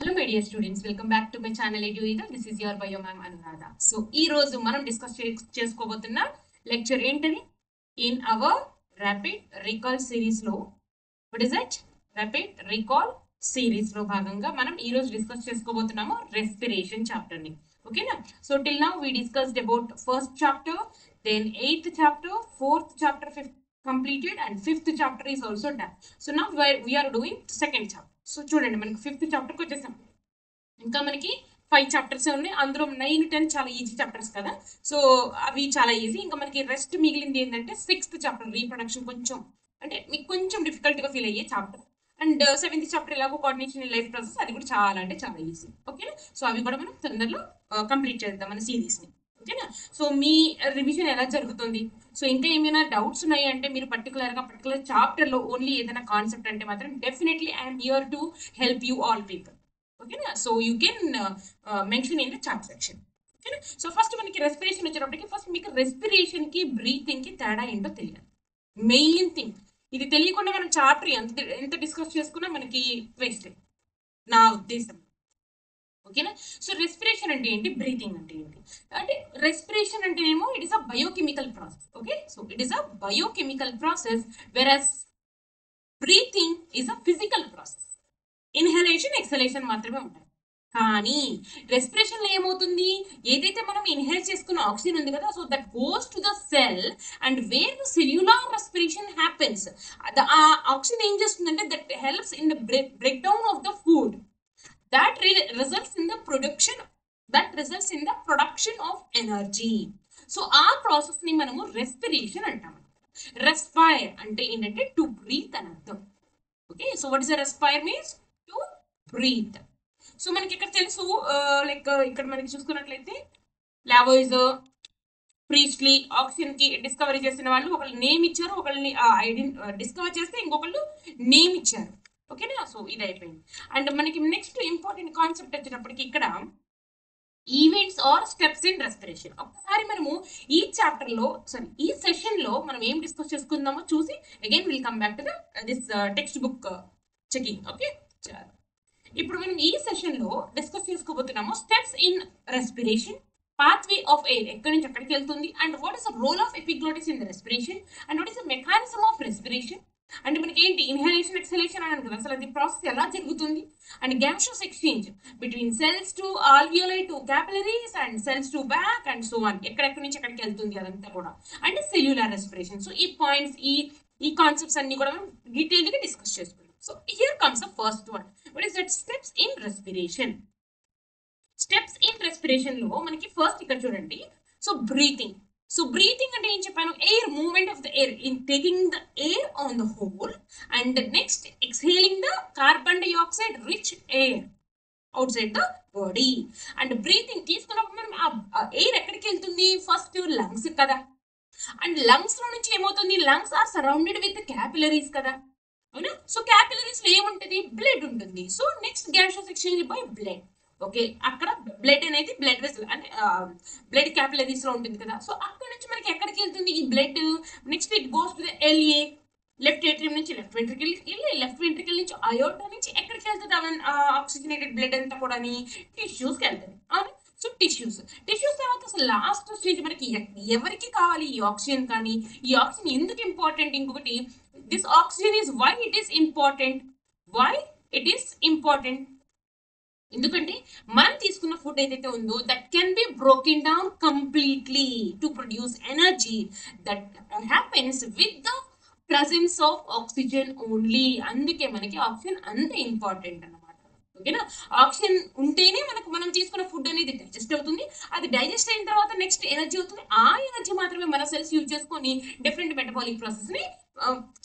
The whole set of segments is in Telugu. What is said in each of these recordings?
Hello, my dear students. Welcome back to my channel EduEagle. This is your bio ma'am Anuradha. So, ఈ రోజు మనం డిస్కస్ చేసుకోబోతున్న లెక్చర్ ఏంటది? In our rapid recall series లో what is it? Rapid recall series లో భాగంగా మనం ఈ రోజు డిస్కస్ చేసుకోబోతున్నాము రెస్పిరేషన్ చాప్టర్ ని. ఓకేనా? So till now we discussed about first chapter, then 8th chapter, 4th chapter, 5th completed and 5th chapter is also done. So now we are doing second chapter. So చూడండి, మనకి 5th చాప్టర్కి వచ్చేసాం. ఇంకా మనకి 5 చాప్టర్స్ ఉన్నాయి. అందులో 9, 10 చాలా ఈజీ చాప్టర్స్ కదా, సో అవి చాలా ఈజీ. ఇంకా మనకి రెస్ట్ మిగిలింది ఏంటంటే 6th చాప్టర్ రీప్రొడక్షన్, కొంచెం అంటే మీకు కొంచెం డిఫికల్ట్గా ఫీల్ అయ్యే చాప్టర్. అండ్ 7th చాప్టర్ ఎలాగో కోఆర్డినేషన్ ఇన్ లైఫ్ ప్రాసెస్, అది కూడా చాలా అంటే చాలా ఈజీ. ఓకేనా? సో అవి కూడా మనం తొందరలో కంప్లీట్ చేద్దాం మన సిరీస్ని. ఓకేనా? సో మీ రివిజన్ ఎలా జరుగుతుంది? సో ఇంకా ఏమైనా డౌట్స్ ఉన్నాయి అంటే మీరు పర్టికులర్ చాప్టర్లో ఓన్లీ ఏదైనా కాన్సెప్ట్ అంటే మాత్రం definitely I'm here to help you all people. ఓకేనా? So you can mention in the chat section. ఓకేనా? సో ఫస్ట్ మనకి రెస్పిరేషన్ వచ్చేటప్పటికి ఫస్ట్ మీకు రెస్పిరేషన్కి బ్రీతింగ్కి తేడా ఏంటో తెలియాలి. మెయిన్ థింగ్ ఇది తెలియకుండా మనం చాప్టర్ ఎంత డిస్కస్ చేసుకున్నా మనకి వేస్ట్, నా ఉద్దేశం. ఓకేనా? సో రెస్పిరేషన్ అంటే ఏంటి, బ్రీతింగ్ అంటే ఏంటి? అంటే రెస్పిరేషన్ అంటేనేమో it is a biochemical process. Okay, so it is a biochemical process, versus breathing is a physical process. Inhalation exhalation మాత్రమే ఉంటాయి. కానీ రెస్పిరేషన్ లో ఏమవుతుంది, ఏదైతే మనం ఇన్హేల్ చేసుకున్న ఆక్సిజన్ ఉంది కదా, so that goes to the cell and wear the cellular respiration happens. ఆ ఆక్సిజన్ ఏం చేస్తుందంటే that helps in the break down of the food that results in the production of energy. So ఆ ప్రాసెస్ ని మనము రెస్పిరేషన్ అంటాం. రెస్పైర్ అంటే ఏంటంటే టు బ్రీత్ అని అర్థం. Okay, so what is respire means to breathe. So మనకి ఇక్కడ తెలుసు, లైక్ ఇక్కడ మనకి చూసుకున్నట్లయితే లావోయిజ్, ప్రీస్ట్లీ ఆక్సిజన్ కి డిస్కవరీ చేసిన వాళ్ళు ఒకళ్ళు నేమ్ ఇచ్చారు, ఒకళ్ళని డిస్కవర్ చేస్తే ఇంకొకళ్ళు నేమ్ ఇచ్చారు. ఓకేనా? సో ఇది అయిపోయింది. అండ్ మనకి నెక్స్ట్ ఇంపార్టెంట్ కాన్సెప్ట్ వచ్చేటప్పటికి ఇక్కడ events or steps in respiration. ఒకసారి మనము ఈ చాప్టర్ లో ఈ సెషన్ లో మనం ఏం డిస్కస్ చేసుకుందామో చూసి again will come back to this textbook checking. Okay, ఇప్పుడు మనం ఈ సెషన్ లో డిస్కస్ చేసుకోబోతున్నాము steps in respiration, pathway of air ఎక్కడి నుంచి ఎక్కడికి వెళ్తుంది, and what is the role of epiglottis in the respiration, and what is the mechanism of respiration. అంటే మనకి ఏంటి ఇన్హలేషన్ ఎక్సలేషన్ అని కదా, అసలు అది ప్రాసెస్ ఎలా జరుగుతుంది, and gaseous exchange between cells to alveoli to capillaries and cells to back and so on, ఎక్కడెక్కడి నుంచి ఎక్కడికి వెళ్తుంది అదంతా కూడా, అంటే సెల్యులార్ రెస్పిరేషన్. సో ఈ పాయింట్స్ ఈ కాన్సెప్ట్స్ అన్ని కూడా మనం డీటెయిల్ గా డిస్కస్ చేసుకున్నాం. So here comes the first one, what is that steps in respiration. Steps in respiration లో మనకి ఫస్ట్ ఇక్కడ చూడండి, సో బ్రీతింగ్. సో బ్రీతింగ్ అంటే ఏం చెప్పాను, air movement of the air in taking the air on the whole and next exhaling the carbon dioxide rich air outside the body. And breathing తీసుకున్నప్పుడు మనం ఆ ఎయిర్ ఎక్కడికి వెళ్తుంది, ఫస్ట్ లంగ్స్ కదా, అండ్ లంగ్స్ లో నుంచి ఏమవుతుంది, lungs are surrounded with capillaries కదా, అవునా? సో క్యాపిలరీస్ లో ఏముంటుంది, బ్లడ్ ఉంటుంది. So next gaseous exchange by blood. Okay, అక్కడ బ్లడ్ అనేది బ్లడ్ వెసల్ అంటే బ్లడ్ క్యాపిలరీస్ లో ఉంటుంది కదా, సో అక్కడ నుంచి మనకి ఎక్కడికి వెళ్తుంది ఈ blood, next it goes to the LA, left atrium నుంచి లెఫ్ట్ వెంట్రికల్ వెళ్ళి, లెఫ్ట్ వెంట్రికల్ నుంచి అయోర్టా నుంచి ఎక్కడికి వెళ్తుంది ఆక్సిజనేటెడ్ బ్లడ్ అంతా కూడా టిష్యూస్కి వెళ్తుంది. అవును, సో టిష్యూస్ తర్వాత అసలు లాస్ట్ స్టేజ్ మనకి ఎవరికి కావాలి ఈ ఆక్సిజన్, కానీ ఈ ఆక్సిజన్ ఎందుకు ఇంపార్టెంట్, ఇంకొకటి this oxygen is why it is important. ఎందుకంటే మనం తీసుకున్న ఫుడ్ ఏదైతే ఉందో that can be broken down completely to produce energy that happens with the presence of oxygen only. అందుకే మనకి ఆక్సిజన్ అంత ఇంపార్టెంట్ అన్నమాట. ఓకేనా? ఆక్సిజన్ ఉంటేనే మనం తీసుకున్న ఫుడ్ అనేది డైజెస్ట్ అవుతుంది, అది డైజెస్ట్ అయిన తర్వాత నెక్స్ట్ ఎనర్జీ అవుతుంది. ఆ ఎనర్జీ మాత్రమే మన సెల్స్ యూజ్ చేసుకొని డిఫరెంట్ మెటబాలిక్ ప్రాసెస్ ని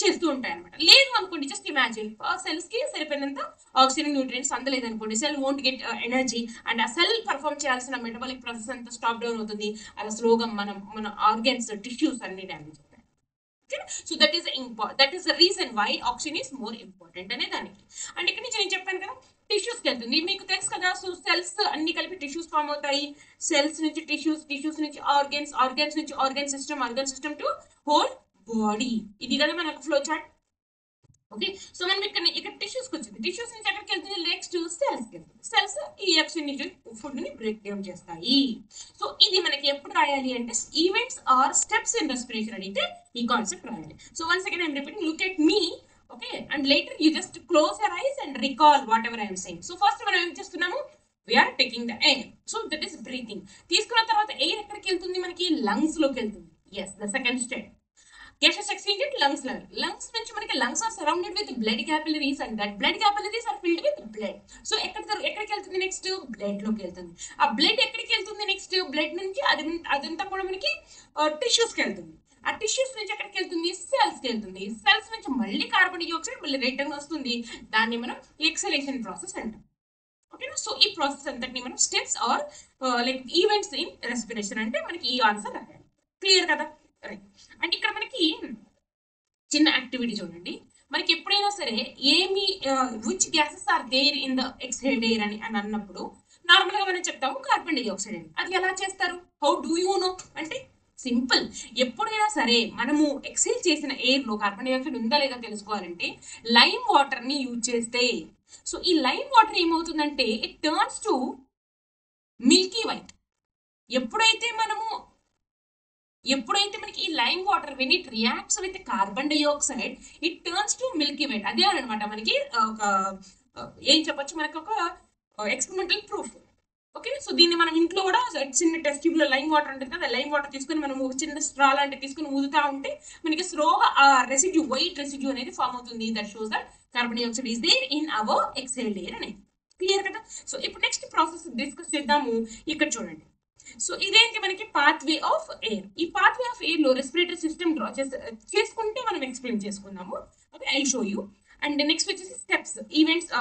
చేస్తూ ఉంటాయి అనమాట. లేదు అనుకోండి, జస్ట్ ఇమాజిన్ సెల్స్ కి సరిపోయినంత ఆక్సిజన్ న్యూట్రియంట్స్ అందలేదు అనుకోండి, cell won't get energy and ఆ సెల్ పర్ఫామ్ చేయాల్సిన మెటబాలిక్ ప్రాసెస్ అంతా స్టాప్ డౌన్ అవుతుంది. అలా స్లోగా మన ఆర్గన్స్ టిష్యూస్ అన్ని డ్యామేజ్ అవుతాయి. So that is the reason why oxygen is more important అనే దానికి. అండ్ ఇక్కడ నుంచి నేను చెప్పాను కదా టిష్యూస్కి వెళ్తుంది, మీకు తెలుసు కదా. సో సెల్స్ అన్ని కలిపి టిష్యూస్ ఫామ్ అవుతాయి, సెల్స్ నుంచి టిష్యూస్ నుంచి ఆర్గన్స్ నుంచి organ system to whole body. ఇది కదా మనకు ఫ్లో చార్ట్. ఓకే. సో మనం ఇక్కడ టిష్యూస్కి వచ్చింది, టిష్యూస్ నుంచి ఎక్కడికి వెళ్తుంది, నెక్స్ట్ సెల్స్కి వెళ్తుంది, సెల్స్ ఈ ఎక్స్చేంజ్ ఫుడ్ని బ్రేక్ డౌన్ చేస్తాయి. సో ఇది మనకి ఎప్పుడు రాయాలి అంటే events or steps in respiration అడిగితే ఈ కాన్సెప్ట్ రాయాలి. So once again I'm repeating, look at me, okay, and later you just close your eyes and recall whatever I'm saying. So first మనం ఏం చేస్తున్నాము, we're taking the air, so that is breathing. తీసుకున్న తర్వాత ఎయిర్ ఎక్కడికి వెళ్తుంది, మనకి లంగ్స్ లోకి వెళ్తుంది. Yes, the second step. Gaseous exchange at lungs level. Lungs నుంచి మనకి lungs are surrounded with blood capillaries and that blood capillaries are filled with blood. So ఎక్కడికి వెళ్తుంది, నెక్స్ట్ బ్లడ్ లోకి వెళ్తుంది. ఆ బ్లడ్ ఎక్కడికి వెళ్తుంది, నెక్స్ట్ బ్లడ్ నుంచి అదంతా కూడా మనకి టిష్యూస్కి వెళ్తుంది. ఆ టిష్యూస్ నుంచి ఎక్కడికి వెళ్తుంది, సెల్స్కి వెళ్తుంది. సెల్స్ నుంచి మళ్ళీ కార్బన్ డైఆక్సైడ్ మళ్ళీ రిటర్న్ వస్తుంది. దాన్ని మనం ఎక్సలేషన్ ప్రాసెస్ అంటాం. ఓకేనా. సో ఈ ప్రాసెస్ అంతటిని మనం steps or like events in respiration అంటే మనకి ఈ ఆన్సర్ రాయాలి. క్లియర్ కదా, రైట్. అండ్ ఇక్కడ మనకి చిన్న యాక్టివిటీ చూడండి, మనకి ఎప్పుడైనా సరే ఏమి which gases are there in the exhaled air అని అన్నప్పుడు నార్మల్గా మనం చెప్తాము కార్బన్ డైఆక్సైడ్ అని. అది ఎలా చేస్తారు, హౌ డూ యూ నో అంటే సింపుల్. ఎప్పుడైనా సరే మనము ఎక్సేల్ చేసిన ఎయిర్లో కార్బన్ డైఆక్సైడ్ ఉందా లేదా తెలుసుకోవాలంటే లైమ్ వాటర్ని యూజ్ చేస్తే, సో ఈ లైమ్ వాటర్ ఏమవుతుందంటే it turns to Milky white. ఎప్పుడైతే మనకి ఈ lime water when it reacts with carbon dioxide it turns to Milky white. అదే అనమాట మనకి ఒక ఏం చెప్పొచ్చు, మనకి ఒక ఎక్స్పెరిమెంటల్ ప్రూఫ్. ఓకే. సో దీన్ని మనం ఇంట్లో కూడా చిన్న టెస్ట్ ట్యూబ్ లో లైమ్ వాటర్ ఉంటుంది కదా, లైమ్ వాటర్ తీసుకుని మనం ఒక చిన్న స్ట్రా లాంటి తీసుకుని ఊదుతా ఉంటే మనకి స్లోగా ఆ రెసిడ్యూ, వైట్ రెసిడ్యూ అనేది ఫామ్ అవుతుంది. That shows that carbon dioxide is there in our exhaled air అనేది. క్లియర్ కదా. సో ఇప్పుడు నెక్స్ట్ ప్రాసెస్ డిస్కస్ చేద్దాము. ఇక్కడ చూడండి, సో ఇదేంటి మనకి పాత్వే ఆఫ్ ఎయిర్. ఈ పాత్వే ఆఫ్ ఎయిర్ లో రెస్పిరేటరీ సిస్టమ్ డ్రా చేసుకుంటే మనం ఎక్స్ప్లెయిన్ చేసుకుందాము. Okay, I show you. And next వచ్చేసి steps, events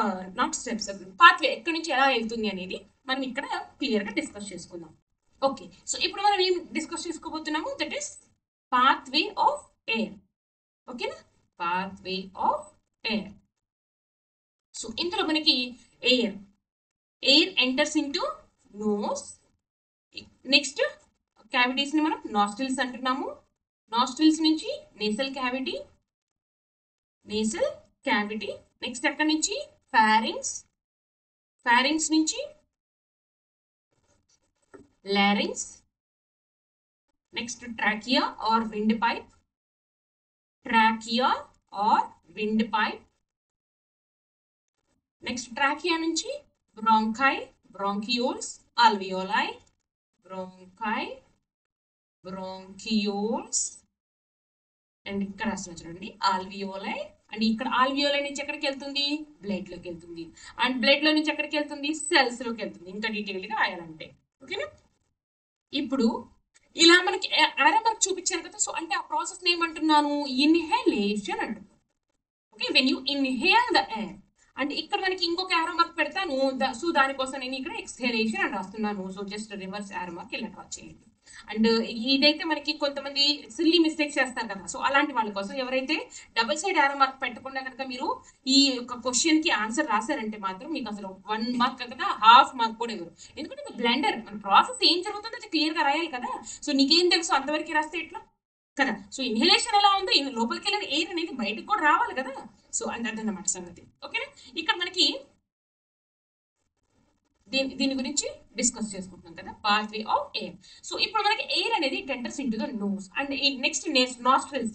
not steps, pathway ఎక్కడి నుంచి ఎలా వెళ్తుంది అనేది మనం ఇక్కడ క్లియర్గా డిస్కస్ చేసుకుందాం. ఓకే. సో ఇప్పుడు మనం ఏం డిస్కస్ చేసుకోబోతున్నాము, that is pathway of air. ఓకేనా, పాత్వే ఆఫ్ ఎయిర్. సో ఇందులో మనకి air enters into nose. Next క్యావిటీస్ని మనం నాస్ట్రిల్స్ అంటున్నాము. నాస్ట్రిల్స్ నుంచి నేసల్ క్యావిటీ, నెక్స్ట్ అక్కడి నుంచి ఫారింగ్స్ నుంచి larynx, next trachea or wind pipe, next trachea నుంచి బ్రాంకియోల్స్, ఆల్వియోలై, బ్రాంకియోల్స్, అండ్ ఇక్కడ రాస్తున్నా చూడండి ఆల్వియోలై. అండ్ ఇక్కడ ఆల్వియోలై నుంచి ఎక్కడికి వెళ్తుంది, బ్లడ్ లోకి వెళ్తుంది. అండ్ బ్లడ్ లో నుంచి ఎక్కడికి వెళ్తుంది, సెల్స్ లోకి వెళ్తుంది. ఇంకా డీటెయిల్గా రాయాలంటే. ఓకేనా. ఇప్పుడు ఇలా మనకి ఆరో మార్క్ చూపించాను కదా, సో అంటే ఆ ప్రాసెస్ ఏమంటున్నాను, ఇన్హేలేషన్ అంటున్నాను. Okay, when you inhale the air. అంటే ఇక్కడ మనకి ఇంకొక ఆరో మార్క్ పెడతాను, సో దానికోసం నేను ఇక్కడ ఎక్స్హేలేషన్ అని రాస్తున్నాను. సో జస్ట్ రివర్స్ ఆరో మార్క్ ఇలా డ్రా చేయండి. అండ్ ఇదైతే మనకి కొంతమంది సిల్లీ మిస్టేక్స్ చేస్తారు కదా, సో అలాంటి వాళ్ళ కోసం ఎవరైతే డబుల్ సైడ్ ఆరో మార్క్ పెట్టకుండా కనుక మీరు ఈ యొక్క క్వశ్చన్ కి ఆన్సర్ రాశారంటే మాత్రం మీకు అసలు 1 మార్క్ కదా, హాఫ్ మార్క్ కూడా ఇవ్వరు. ఎందుకంటే బ్లెండర్, మన ప్రాసెస్ ఏం జరుగుతుందో అది క్లియర్ గా రాయాలి కదా. సో నీకేం తెలుసు అంతవరకు రాస్తే ఎట్లా కదా. సో ఇన్హలేషన్ ఎలా ఉందో లోపలికి వెళ్ళిన ఎయిర్ అనేది బయటకు కూడా రావాలి కదా. సో అదన్నమాట సంగతి. ఓకేనా. ఇక్కడ మనకి దీని గురించి డిస్కస్ చేసుకుంటున్నాం కదా, పాత్వే ఆఫ్ ఎయిర్. సో ఇప్పుడు మనకి ఎయిర్ అనేది it enters into the nose. And next nostrils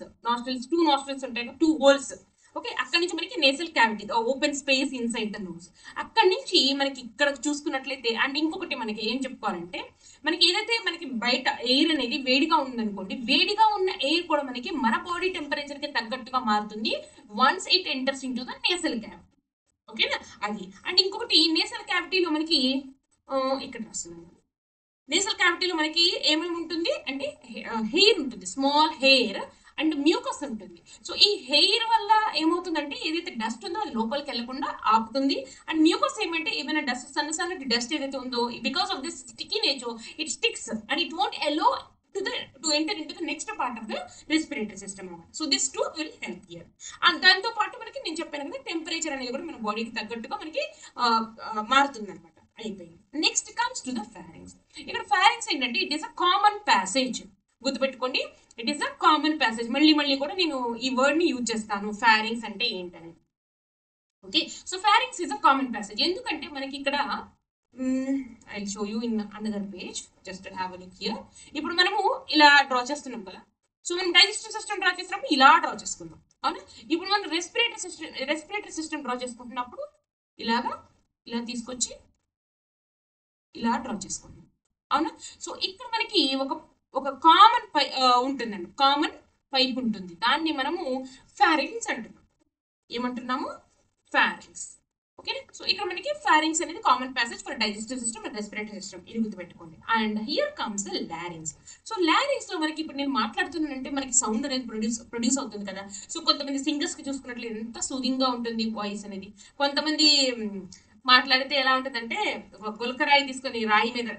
2 nostrils ఉంటాయి, 2 హోల్స్. ఓకే, అక్కడి నుంచి మనకి nasal cavity, open space inside the nose. అక్కడి నుంచి మనకి ఇక్కడ చూసుకున్నట్లయితే, అండ్ ఇంకొకటి మనకి ఏం చెప్పుకోవాలంటే, మనకి ఏదైతే మనకి బయట ఎయిర్ అనేది వేడిగా ఉందనుకోండి, వేడిగా ఉన్న ఎయిర్ కూడా మనకి మన బాడీ టెంపరేచర్కి తగ్గట్టుగా మారుతుంది once it enters into the nasal cavity. ఓకేనా, అది. అండ్ ఇంకొకటి నేసల్ క్యావిటీలో మనకి ఇక్కడ రాస్తున్నాను, నేసల్ క్యావిటీలో మనకి ఏమేమి ఉంటుంది అంటే హెయిర్ ఉంటుంది, స్మాల్ హెయిర్ అండ్ మ్యూకస్ ఉంటుంది. సో ఈ హెయిర్ వల్ల ఏమవుతుందంటే ఏదైతే డస్ట్ ఉందో అది లోపలికి వెళ్లకుండా ఆపుతుంది. అండ్ మ్యూకస్ ఏమంటే ఏమైనా డస్ట్, సన్నటి డస్ట్ ఏదైతే ఉందో, because of this sticky nature it sticks and it won't allow to enter into the next part of the respiratory system. So this too will help here. And దాంతో పాటు మనకి నేను చెప్పాను కదా, టెంపరేచర్ అనేది కూడా మన బాడీకి తగ్గట్టుగా మనకి మారుతుంది అనమాట. అయిపోయింది. Next comes to the pharynx. ఇక్కడ ఫారింగ్స్ ఏంటంటే it is a common passage. గుర్తుపెట్టుకోండి, it is a common passage. మళ్ళీ మళ్ళీ కూడా నేను ఈ వర్డ్ ని యూజ్ చేస్తాను, ఫారింగ్స్ అంటే ఏంటని. Okay, so pharynx is a common passage. ఎందుకంటే మనకి ఇక్కడ I show you in another page, just have a look here. ఇప్పుడు మనము ఇలా డ్రా చేస్తున్నాం కదా, సో మనం డైజెస్టివ్ సిస్టమ్ డ్రా చేసినప్పుడు ఇలా డ్రా చేసుకుందాం, అవునా. ఇప్పుడు మనం రెస్పిరేటరీ సిస్టమ్ డ్రా చేసుకుంటున్నప్పుడు ఇలాగా ఇలా తీసుకొచ్చి ఇలా డ్రా చేసుకుంటాం, అవునా. సో ఇక్కడ మనకి ఒక ఒక కామన్ ఉంటుందండి, కామన్ పైప్ ఉంటుంది. దాన్ని మనము ఫారింగ్స్ అంటున్నాం. ఏమంటున్నాము? ఫారింగ్స్. ఓకే, సో ఇక్కడ మనకి ఫారింగ్స్ అనేది common passage for digestive system and respiratory system, ఇది గుర్తుపెట్టుకోండి. And here comes the లారింగ్స్. So లారింగ్స్ లో మనకి ఇప్పుడు నేను మాట్లాడుతున్నానంటే మనకి సౌండ్ అనేది ప్రొడ్యూస్ అవుతుంది కదా. సో కొంతమంది సింగర్స్ కి చూసుకున్నట్లు ఎంత సూదింగ్ గా ఉంటుంది వాయిస్ అనేది. కొంతమంది మాట్లాడితే ఎలా ఉంటుందంటే ఒక గులకరాయి తీసుకొని రాయి మీద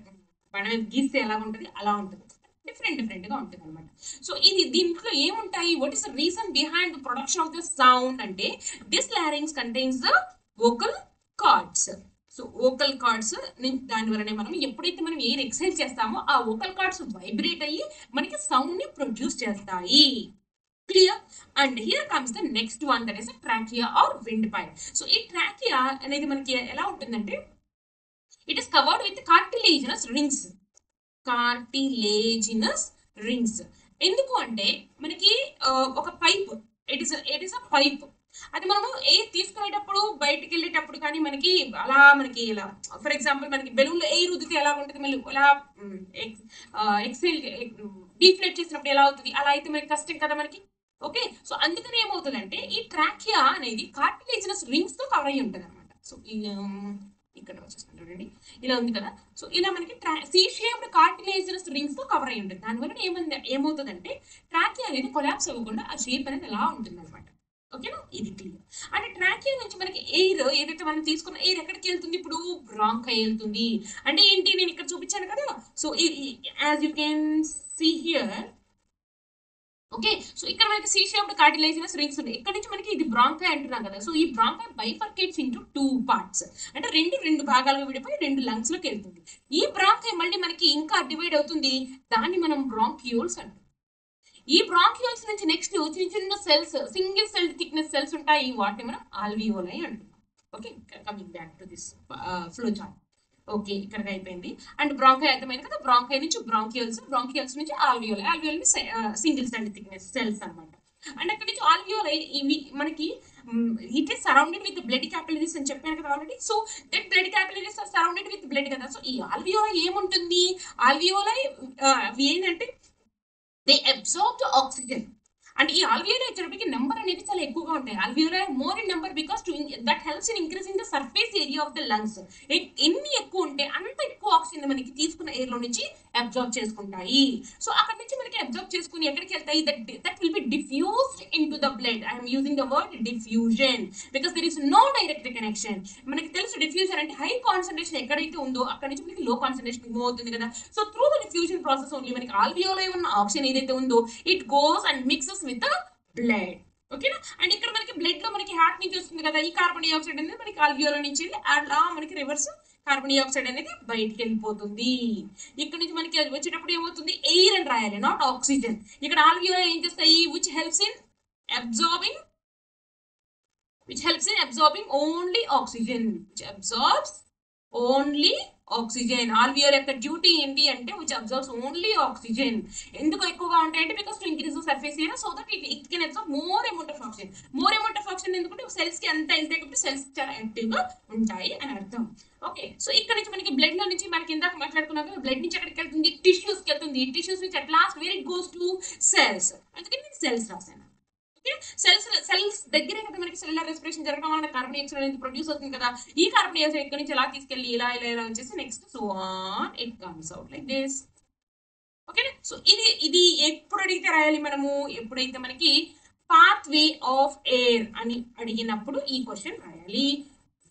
మన మీద గీస్తే ఎలా ఉంటుంది అలా ఉంటుంది, డిఫరెంట్ గా ఉంటుంది అనమాట. సో ఇది దీంట్లో ఏముంటాయి, what is the reason behind the production of the sound అంటే this larynx contains the vocal cords. So vocal cords దాని వల్లనే మనం ఎప్పుడైతే మనం ఎయిర్ ఎక్సైల్ చేస్తామో ఆ వోకల్ కార్డ్స్ వైబ్రేట్ అయ్యి మనకి సౌండ్ ని ప్రొడ్యూస్ చేస్తాయి. Clear? And here comes the next one, that is trachea or wind pipe. So ఈ ట్రాకియా అనేది మనకి ఎలా ఉంటుందంటే it is covered with cartilaginous rings. Cartilaginous rings ఎందుకు అంటే మనకి ఒక pipe, it is a pipe. అది మనము ఎయిర్ తీసుకునేటప్పుడు బయటికి వెళ్ళేటప్పుడు కానీ మనకి అలా మనకి ఇలా ఫర్ ఎగ్జాంపుల్ మనకి బెలూన్లో ఎయిర్ ఉదితే ఎలా ఉంటుంది, మళ్ళీ అలా ఎక్సైల్ డీఫ్లేట్ చేసినప్పుడు ఎలా అవుతుంది, అలా అయితే మనకి కష్టం కదా మనకి. ఓకే, సో అందుకని ఏమవుతుందంటే ఈ ట్రాకియా అనేది కార్టిలేజినస్ రింగ్స్ తో కవర్ అయ్యి ఉంటుంది అనమాట. సో ఇక్కడ వచ్చేస్తుంది చూడండి, ఇలా ఉంది కదా. సో ఇలా మనకి సి షేప్డ్ కార్టిలేజినస్ రింగ్స్ తో కవర్ అయ్యి ఉంటుంది. దానివల్ల ఏమవుతుందంటే ట్రాకియా అనేది కొలాప్స్ అవ్వకుండా ఆ షేప్ అనేది ఎలా ఉంటుంది అనమాట. ఓకేనా, ఇది క్లియర్. అంటే ట్రాకియా నుంచి మనకి ఎయిర్ ఏదైతే మనం తీసుకున్న ఎయిర్ ఎక్కడికి వెళ్తుంది, ఇప్పుడు బ్రాంకై వెళ్తుంది. అంటే ఏంటి, నేను ఇక్కడ చూపించాను కదా. So as you can see here, okay, so ఇక్కడ మనకి సి షేప్డ్ కార్టిలేజినస్ రింగ్స్ ఉన్నాయి. ఇక్కడ నుంచి మనకి ఇది బ్రాంకై అంటున్నాం కదా. సో ఈ బ్రాంకై బైఫర్కేట్స్ ఇంటూ 2 పార్ట్స్, అంటే రెండు భాగాలుగా విడిపోయి 2 లంగ్స్ లోకి వెళ్తుంది. ఈ బ్రాంకై మళ్ళీ మనకి ఇంకా డివైడ్ అవుతుంది, దాన్ని మనం బ్రాంక్యూల్స్ అంటాం. ఈ బ్రాంక్యూల్స్ నుంచి నెక్స్ట్ చిన్న చిన్న cells, single cell thickness cells ఉంటాయి, వాటిని మనం ఆల్వియోలై అంటున్నాం. Okay, coming back to this flow chart. Okay, ఇక్కడికి అయిపోయింది. అండ్ బ్రాంకై అర్థమైంది కదా. బ్రాంకై నుంచి బ్రాంకియల్స్ నుంచి alveoli single cell thickness cells అనమాట. అండ్ అక్కడ నుంచి ఆల్వియోలై ఇవి మనకి it is surrounded with blood capillaries అని చెప్పాను కదా already. So that blood capillaries are surrounded with blood కదా. సో ఈ ఆల్వియోలై ఏముంటుంది, ఆల్వియోలై ఏంటంటే దే అబ్జార్బ్ ఆక్సిజన్. అండ్ ఈ ఆల్వియోలై వచ్చేటప్పటికి నెంబర్ అనేది చాలా ఎక్కువగా ఉంటాయి. Alveoli more in number because that helps in increasing the surface area of the lungs. ఎన్ని ఎక్కువ ఉంటే అంత ఎక్కువ ఆక్సిజన్ మనకి తీసుకున్న ఎయిర్ లో నుంచి అబ్జార్బ్ చేసుకుంటాయి. సో అక్కడ నుంచి మనకి అబ్జార్బ్ చేసుకుని ఎక్కడికి వెళ్తాయి, that will be diffused into the blood. I'm using the word diffusion because there is no direct connection. మనకి తెలుసు డిఫ్యూజన్ అంటే హై కాన్సన్ట్రేషన్ ఎక్కడైతే ఉందో అక్కడ నుంచి మనకి లో కాన్సన్ట్రేషన్ మూవ్ అవుతుంది కదా. So through the diffusion process only మనకి ఆల్వియోలై ఉన్న ఆక్సిజన్ ఏదైతే ఉందో it goes and mixes with the blood. ఓకేనా, అండ్ ఇక్కడ మనకి బ్లడ్ లో మనకి హార్ట్ నుంచి వస్తుంది కదా, ఈ కార్బన్ డైఆక్సైడ్ అనేది మనకి ఆల్వియోలై నుంచి వెళ్ళి అలా మనకి రివర్స్ కార్బన్ డైఆక్సైడ్ అనేది బయటికి వెళ్ళిపోతుంది. ఇక్కడ నుంచి మనకి వచ్చేటప్పుడు ఏమవుతుంది, ఎయిర్ అని రాయాలి, నాట్ ఆక్సిజన్. ఇక్కడ ఆల్వియోలై ఏం చేస్తాయి, which helps in absorbing only oxygen, which absorbs only oxygen. Alveoli యొక్క డ్యూటీ ఏంటి అంటే విచ్ అబ్జర్వ్స్ ఓన్లీ ఆక్సిజన్. ఎందుకు ఎక్కువగా ఉంటాయంటే because to increase the surface area so that it can observe more amount of oxygen. More amount of oxygen ఎందుకంటే సెల్స్ కి అంతా వెళ్తాయి కాబట్టి సెల్స్ చాలా యాక్టివ్ గా ఉంటాయి అని అర్థం. ఓకే, సో ఇక్కడ నుంచి మనకి బ్లడ్ లో నుంచి మనకి ఇందాక మాట్లాడుకున్నాం కదా, బ్లడ్ నుంచి ఎక్కడికి వెళ్తుంది, టిష్యూస్ కి వెళ్తుంది. టిష్యూస్ నుంచి at last where it goes to cells. అందుకని నేను సెల్స్ రాశాను. ఓకే, సెల్స్ దగ్గరే కదా మనకి సెల్యులర్ రెస్పిరేషన్ జరగడం వల్ల కార్బన్ డైఆక్సైడ్ అనేది ప్రొడ్యూస్ అవుతుంది కదా. ఈ కార్బన్ డైఆక్సైడ్ ఇక్కడ నుంచి ఎలా తీసుకెళ్ళి ఇలా వచ్చేసి next so on it comes out like this. ఓకేనా, సో ఇది ఎప్పుడు అడిగితే రాయాలి మనము, ఎప్పుడైతే మనకి పాత్ వే ఆఫ్ ఎయిర్ అని అడిగినప్పుడు ఈ క్వశ్చన్ రాయాలి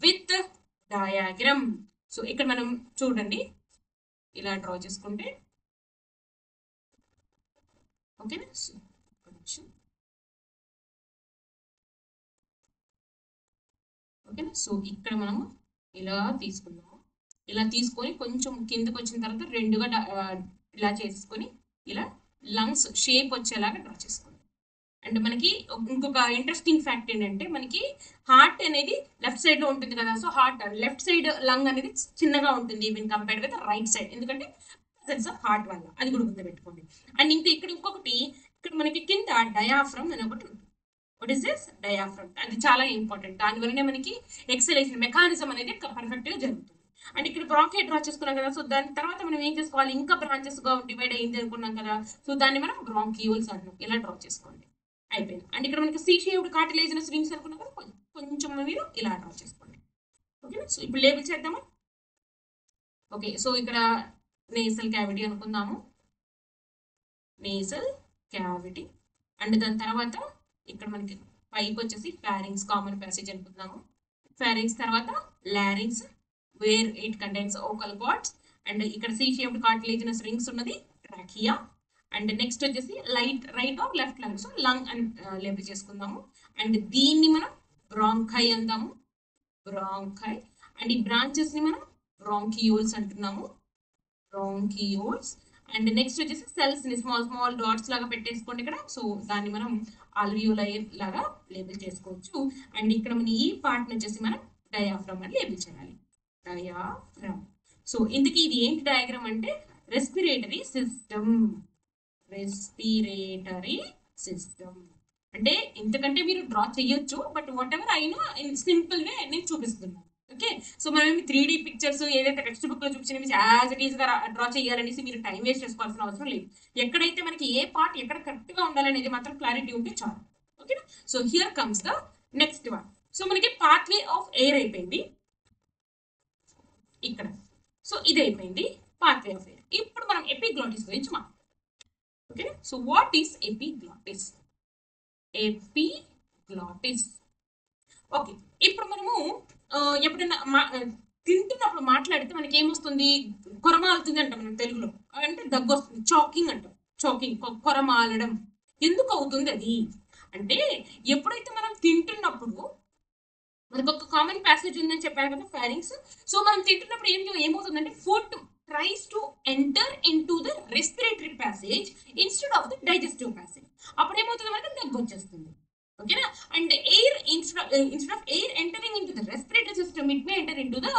విత్ డయాగ్రామ్. సో ఇక్కడ మనం చూడండి ఇలా డ్రా చేసుకుంటే ఓకేనా. సో ఓకేనా, సో ఇక్కడ మనము ఇలా తీసుకున్నాము. ఇలా తీసుకొని కొంచెం కిందకు వచ్చిన తర్వాత రెండుగా ఇలా చేసుకొని ఇలా లంగ్స్ షేప్ వచ్చేలాగా డ్రా చేసుకోండి. అండ్ మనకి ఇంకొక ఇంట్రెస్టింగ్ ఫ్యాక్ట్ ఏంటంటే మనకి హార్ట్ అనేది లెఫ్ట్ సైడ్ లో ఉంటుంది కదా. So heart left side lung అనేది చిన్నగా ఉంటుంది even compared with right side, ఎందుకంటే ప్రెసెన్స్ ఆఫ్ హార్ట్ వల్ల. అది కూడా గుర్తుపెట్టుకోండి. అండ్ ఇంకా ఇక్కడ ఇంకొకటి, ఇక్కడ మనకి కింద డయాఫ్రమ్ అని ఒకటి ఉంటుంది. What is this? డయాఫ్రమ్. అది చాలా ఇంపార్టెంట్. దానివల్లనే మనకి ఎక్సలేషన్ మెకానిజం అనేది పర్ఫెక్ట్ గా జరుగుతుంది. అండ్ ఇక్కడ బ్రాంకై డ్రా చేసుకున్నాం కదా. సో దాని తర్వాత మనం ఏం చేసుకోవాలి, ఇంకా బ్రాంచెస్ గా డివైడ్ అయింది అనుకున్నాం కదా. సో దాన్ని మనం బ్రాంకియోల్స్ అంటున్నాం. ఇలా డ్రా చేసుకోండి. అయిపోయింది. అండ్ ఇక్కడ మనకి సి షేప్డ్ కార్టిలేజినస్ రింగ్స్ అనుకున్నాం కదా. కొంచెం మీరు ఇలా డ్రా చేసుకోండి. ఓకేనా. సో ఇప్పుడు లేబుల్ చేద్దామా. ఓకే, సో ఇక్కడ నేసల్ క్యావిటీ అనుకుందాము. Nasal cavity. అండ్ దాని తర్వాత ఇక్కడ మనకి పైకి వచ్చేసి ఫారింగ్స్, కామన్ ప్యాసేజ్ అనుకుందాము. ఫారింగ్స్ తర్వాత larynx, where it contains vocal cords. And ఇక్కడ సి షేప్డ్ కార్టిలేజినస్ రింగ్స్ ఉన్నది ట్రాకియా. అండ్ నెక్స్ట్ వచ్చేసి right or left lung. So lung అని లేబుల్ చేసుకుందాము. అండ్ దీన్ని మనం బ్రాంకై అందాము. బ్రాంకై. అండ్ ఈ బ్రాంచెస్ ని మనం బ్రాంకియోల్స్ అంటున్నాము. బ్రాంకియోల్స్. అండ్ నెక్స్ట్ వచ్చేసి సెల్స్ ని స్మాల్ స్మాల్ డాట్స్ లాగా పెట్టేసుకోండి ఇక్కడ. సో దాన్ని మనం ఆల్వియోలై లాగా లేబుల్ చేసుకోవచ్చు. అండ్ ఇక్కడ మన ఈ పార్ట్ వచ్చేసి మనం డయాఫ్రమ్ అని లేబుల్ చేయాలి. డయాఫ్రమ్. సో ఇందుకు ఇది ఏంటి డయాగ్రామ్ అంటే రెస్పిరేటరీ సిస్టమ్. రెస్పిరేటరీ సిస్టమ్ అంటే ఇంతకంటే మీరు డ్రా చేయొచ్చు, బట్ వాట్ ఎవర్ అయినా సింపుల్ వే నేను చూపిస్తున్నాను. ఓకే, సో మనం 3D పిక్చర్స్ ఏదైతే టెక్స్ట్ బుక్ లో చూపించినవి యాజ్ ఇట్ ఈస్ గా డ్రా చేయాలనేసి మీరు టైం వేస్ట్ చేసుకోవాల్సిన అవసరం లేదు. ఎక్కడైతే మనకి ఏ పార్ట్ ఎక్కడ కరెక్ట్ గా ఉండాలనేది మాత్రం క్లారిటీ ఉంటే చాలు. ఓకేనా. So here comes the next one. So మనకి పాత్వే ఆఫ్ ఎయిర్ అయిపోయింది ఇక్కడ. సో ఇది అయిపోయింది పాత్వే ఆఫ్ ఎయిర్. ఇప్పుడు మనం ఎపిగ్లాటిస్ గురించి మాట్లాడుతాం. Okay, so what is epiglottis? Epiglottis. Okay, ఇప్పుడు మనము ఎప్పుడైనా తింటున్నప్పుడు మాట్లాడితే మనకి ఏమొస్తుంది, కొరమాలుతుంది అంటాం మనం తెలుగులో. అంటే దగ్గు వస్తుంది, చాకింగ్ అంటాం. చాకింగ్, కొరమాలడం. ఎందుకు అవుతుంది అది అంటే, ఎప్పుడైతే మనం తింటున్నప్పుడు మనకు ఒక కామన్ ప్యాసేజ్ ఉందని చెప్పాను కదా, ఫారింగ్స్. సో మనం తింటున్నప్పుడు ఏమవుతుందంటే food tries to enter into the respiratory passage instead of the digestive passage. అప్పుడు ఏమవుతుంది మనకి దగ్గు వచ్చేస్తుంది. ఓకేనా. And air instead of air entering into the respiratory system, it may enter into the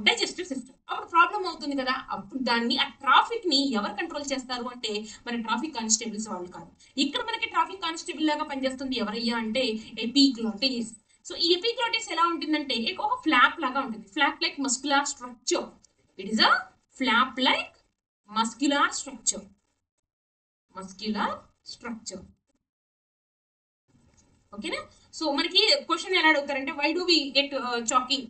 digestive system. అప్పుడు ప్రాబ్లం అవుతుంది కదా. అప్పుడు దాన్ని ఆ ట్రాఫిక్ ని ఎవరు కంట్రోల్ చేస్తారు అంటే మన ట్రాఫిక్ కానిస్టేబుల్స్ వాళ్ళు కాదు. ఇక్కడ మనకి ట్రాఫిక్ కానిస్టేబుల్ లాగా పనిచేస్తుంది ఎవరయ్యా అంటే ఎపిగ్లాటిస్. సో ఈ ఎపిగ్లాటిస్ ఎలా ఉంటుందంటే ఒక ఫ్లాప్ లాగా ఉంటుంది. Flap like muscular structure. It is a flap like muscular structure. Muscular structure. ఓకేనా. సో మనకి క్వశ్చన్ ఎలా అడుగుతారంటే why do we get choking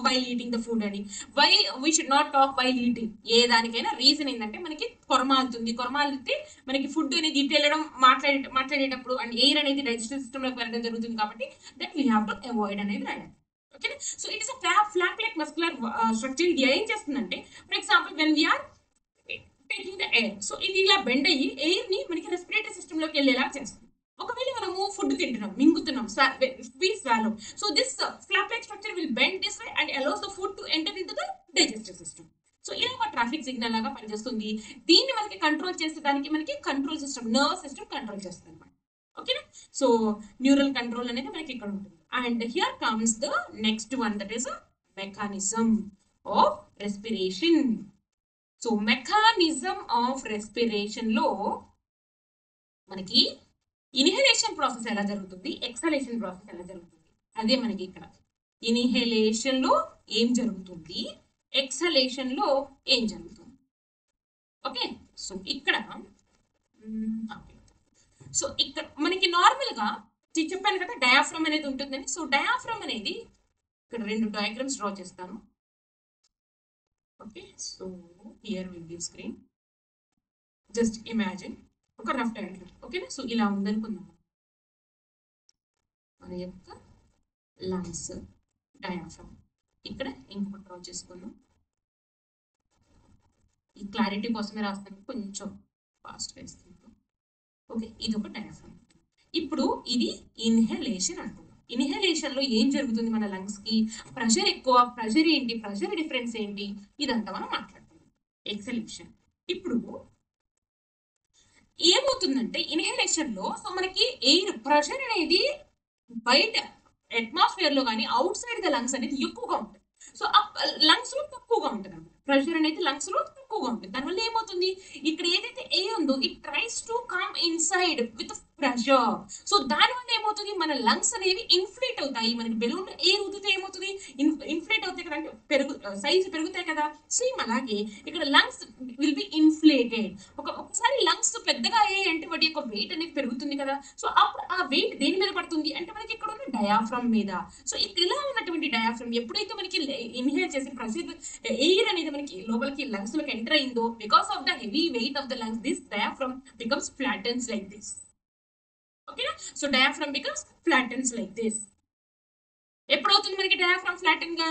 while eating the food అని. Why we should not talk while eating. ఏ దానికైనా రీజన్ ఏంటంటే మనకి కొరమాలుతుంది. కొరమాలితే మనకి ఫుడ్ అనేది ఇటు వెళ్ళడం మాట్లాడేటప్పుడు అండ్ ఎయిర్ అనేది డైజెస్టివ్ సిస్టమ్ లోకి వెళ్ళడం జరుగుతుంది. కాబట్టి that we have to avoid అనేది రాయాలి. Okay, so it is a flap like muscular structure. ఇది ఏం చేస్తుందంటే for example when we're taking the air, so ఇది ఇలా బెండ్ అయ్యి ఎయిర్ ని మనకి రెస్పిరేటరీ సిస్టమ్ లోకి వెళ్ళేలా చేస్తుంది. ఒకవేళ మనము ఫుడ్ తింటున్నాం, మింగుతున్నాం, we swallow, so this flap like structure will bend this way and allows the food to enter into the digestive system. So ఇలా ఒక ట్రాఫిక్ సిగ్నల్ లాగా పనిచేస్తుంది. దీన్ని మనకి కంట్రోల్ చేసేదానికి మనకి control system, nerve system control చేస్తుంది అనమాట. ఓకేనా. సో న్యూరల్ కంట్రోల్ అనేది మనకి ఇక్కడ ఉంటుంది. And here comes the next one, that is mechanism of respiration. So mechanism of respiration లో మనకి ఇన్హలేషన్ ప్రాసెస్ ఎలా జరుగుతుంది, ఎక్సలేషన్ ప్రాసెస్ ఎలా జరుగుతుంది, అదే మనకి ఇక్కడ. ఇన్హలేషన్ లో ఏం జరుగుతుంది, ఎక్సలేషన్ లో ఏం జరుగుతుంది. ఓకే, సో ఇక్కడ సో ఇక్కడ మనకి నార్మల్ గా చెప్పాను కదా డయాఫ్రమ్ అనేది ఉంటుందని. సో డయాఫ్రమ్ అనేది ఇక్కడ 2 డయాగ్రామ్స్ డ్రా చేస్తాను. Okay, so here will give screen. Just imagine ఒక రఫ్ డయాగ్రామ్. ఓకేనా. సో ఇలా ఉందనుకుందాం. మన యొక్క లంగ్స్, డయాఫ్రమ్. ఇక్కడ ఇంకొకటి డ్రా చేసుకుందాం. ఈ క్లారిటీ కోసమే రాస్తాను, కొంచెం ఫాస్ట్ వేస్తున్నాను. ఓకే, ఇది ఒక డయాఫ్రమ్. ఇప్పుడు ఇది ఇన్హలేషన్ అంటున్నాం. ఇన్హలేషన్ లో ఏం జరుగుతుంది మన లంగ్స్ కి, ప్రెషర్ ఎక్కువ, ప్రెషర్ ఏంటి, ప్రెషర్ డిఫరెన్స్ ఏంటి, ఇదంతా మనం మాట్లాడుతున్నాం. ఎక్సలేషన్. ఇప్పుడు ఏమవుతుందంటే ఇన్హలేషన్ లో సో మనకి ఎయిర్ ప్రెషర్ అనేది బయట అట్మాస్ఫియర్ లో కానీ అవుట్ సైడ్ ద లంగ్స్ అనేది ఎక్కువగా ఉంటుంది. సో లంగ్స్ లో తక్కువగా ఉంటుంది అన్నమాట. ప్రెషర్ అనేది లంగ్స్ లో తక్కువగా ఉంటుంది. దానివల్ల ఏమవుతుంది, ఇక్కడ ఏదైతే ఎయిర్ ఉందో it tries to come inside with pressure. So దానివల్ల ఏమవుతుంది, మన లంగ్స్ అనేవి ఇన్ఫ్లేట్ అవుతాయి. మనకి బెలూన్ ఎయిర్ ఊదితే ఏమవుతుంది, ఇన్ఫ్లేట్ అవుతాయి కదా, అంటే సైజ్ పెరుగుతాయి కదా. సేమ్ అలాగే ఇక్కడ లంగ్స్ విల్ బి ఇన్ఫ్లేటెడ్. ఒకసారి లంగ్స్ పెద్దగా అయ్యాయి అంటే వాటి యొక్క వెయిట్ అనేది పెరుగుతుంది కదా. సో అప్పుడు ఆ వెయిట్ దేని మీద పడుతుంది అంటే మనకి ఇక్కడ ఉన్న డయాఫ్రమ్ మీద. సో ఇక్కడ ఇలా ఉన్నటువంటి డయాఫ్రమ్ ఎప్పుడైతే మనకి ఇన్హేల్ చేసి ప్రెషర్ ఎయిర్ అనేది మనకి లోపలికి లంగ్స్ లోకి ఎంటర్ అయిందో, because of the heavy weight of the lungs this diaphragm becomes flattens like this. ఓకేనా. So diaphragm becomes flattens like this. ఎప్పుడవుతుంది మనకి డయాఫ్రమ్ ఫ్లాటన్ గా,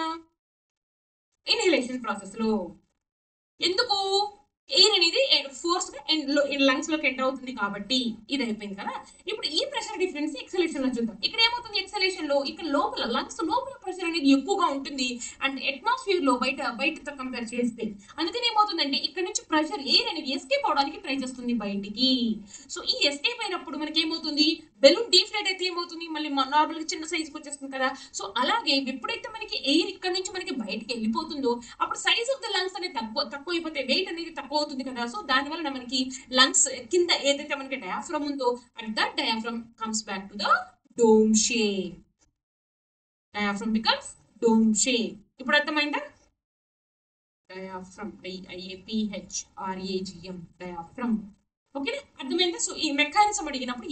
ఇన్హలేషన్ ప్రాసెస్ లో. ఎందుకు, ఎయిర్ అనేది ఫోర్స్ గా లంగ్స్ లోకి ఎంటర్ అవుతుంది కాబట్టి. ఇది అయిపోయింది కదా. ఇప్పుడు ఈ ప్రెషర్ డిఫరెన్స్ ఎక్సలేషన్ లో చూద్దాం. ఇక్కడ ఏమవుతుంది ఎక్సలేషన్ లో, ఇక్కడ లోపల లంగ్స్ లోపల ప్రెషర్ అనేది ఎక్కువగా ఉంటుంది అండ్ అట్మాస్ఫియర్ లో బయటతో కంపేర్ చేస్తే. అందుకని ఏమవుతుందంటే ఇక్కడ నుంచి ప్రెషర్ ఎయిర్ అనేది ఎస్కేప్ అవడానికి ట్రై చేస్తుంది బయటికి. సో ఈ ఎస్కేప్ అయినప్పుడు మనకి ఏమవుతుంది, బెలూన్ డీఫ్లేట్ అయితే ఏమవుతుంది, మళ్ళీ నార్మల్ గా చిన్న సైజ్కి వచ్చేస్తుంది కదా. సో అలాగే ఎప్పుడైతే మనకి ఎయిర్ ఇక్కడ నుంచి మనకి బయటకి వెళ్ళిపోతుందో అప్పుడు సైజ్ ఆఫ్ ద లంగ్స్ అనేది తక్కువ అయిపోతే వెయిట్ అనేది తక్కువ అవుతుంది కదా. సో దానివల్ల మనకి లంగ్స్ కింద ఏదైతే మనకి డయాఫ్రమ్ ఉందో and that diaphragm comes back to the dome shape. Diaphragm becomes dome shape. ఇప్పుడు అర్థమైందా, డయాఫ్రమ్ DIAPHRAGM డయాఫ్రమ్. ఓకేనా, అర్థమైందా. సో ఈ మెకానిజం అడిగినప్పుడు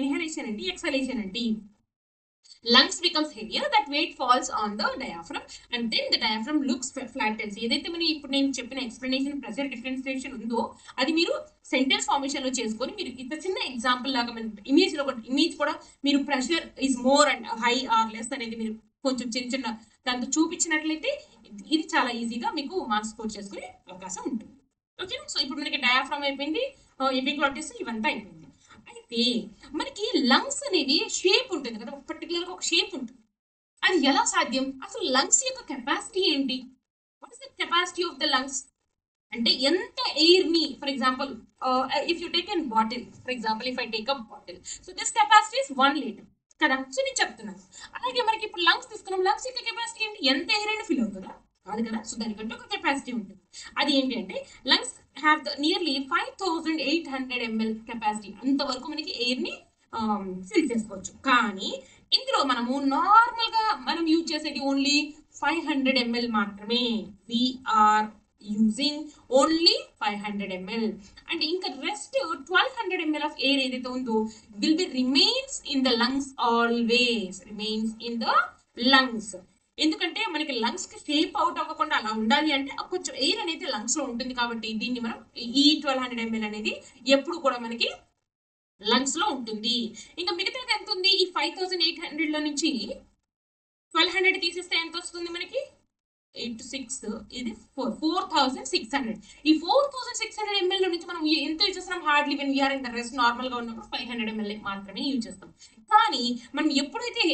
ఇన్హలేషన్ ఏంటి, ఎక్సలేషన్ ఏంటి. lungs becomes heavier, that weight falls on the diaphragm and then the diaphragm looks flattened. ఏదైతే మనం ఇప్పుడు నేను చెప్పిన ఎక్స్ప్లెనేషన్ ప్రెషర్ డిఫరెన్షియేషన్ ఉందో అది మీరు సెంటెన్స్ ఫార్మేషన్ లో చేసుకొని మీరు ఇంత చిన్న ఎగ్జాంపుల్ లాగా మన ఇమేజ్ లో ఇమేజ్ కూడా మీరు pressure is more and high or less అనేది మీరు కొంచెం చిన్న దాంతో చూపించినట్లయితే ఇది చాలా ఈజీగా మీకు మార్క్స్ స్కోర్ చేసుకునే అవకాశం ఉంటుంది. ఓకే, సో ఇప్పుడు మనకి డయాఫ్రామ్ అయిపోయింది, ఎపిగ్లాటిస్ ఇవంతా అయిపోయింది. అయితే మనకి లంగ్స్ అనేవి షేప్ ఉంటుంది కదా, పర్టికులర్ గా ఒక షేప్ ఉంటుంది. అది ఎలా సాధ్యం, అసలు లంగ్స్ యొక్క కెపాసిటీ ఏంటి, what is the capacity of the lungs అంటే ఎంత ఎయిర్ ని, for example if you take an bottle, for example if I take a bottle, so this capacity is 1 litre కదా. సో నేను చెప్తున్నాను అలాగే మనకి ఇప్పుడు లంగ్స్ తీసుకున్నాం, లంగ్స్ యొక్క కెపాసిటీ ఏంటి, ఎంత ఎయిర్ అయినా ఫిల్ అవుతుందా, కాదు కదా. సో దానికంటే ఒక కెపాసిటీ ఉంటుంది. అది ఏంటి అంటే lungs have the nearly 5800 ml capacity. అంతవరకు మనకి ఎయిర్ ని ఫిల్ చేసుకోవచ్చు. కానీ ఇందులో మనము నార్మల్ గా మనం యూజ్ చేసేది ఓన్లీ 500 ml మాత్రమే. We're using only 500 ml and ఇంకా రెస్ట్ 1200 ml ఆఫ్ ఎయిర్ ఏదైతే ఉందో will be remains in the lungs, always remains in the lungs. ఎందుకంటే మనకి లంగ్స్ కి షేప్ అవుట్ అవ్వకుండా అలా ఉండాలి అంటే కొంచెం ఎయిర్ అనేది లంగ్స్ లో ఉంటుంది కాబట్టి దీన్ని మనం ఈ 1200 ml అనేది ఎప్పుడు కూడా మనకి లంగ్స్ లో ఉంటుంది. ఇంకా మిగతాది ఎంత ఉంది, ఈ 5800 లో నుంచి 1200 తీసేస్తే ఎంత వస్తుంది మనకి, 8 ఇది 4600. ఈ 4600 ml లో నుంచి మనం ఎంత యూజ్ చేస్తాం, hardly when we're in the rest normal గా ఉన్నప్పుడు 500 ml మాత్రమే యూజ్ చేస్తాం. కానీ మనం ఎప్పుడైతే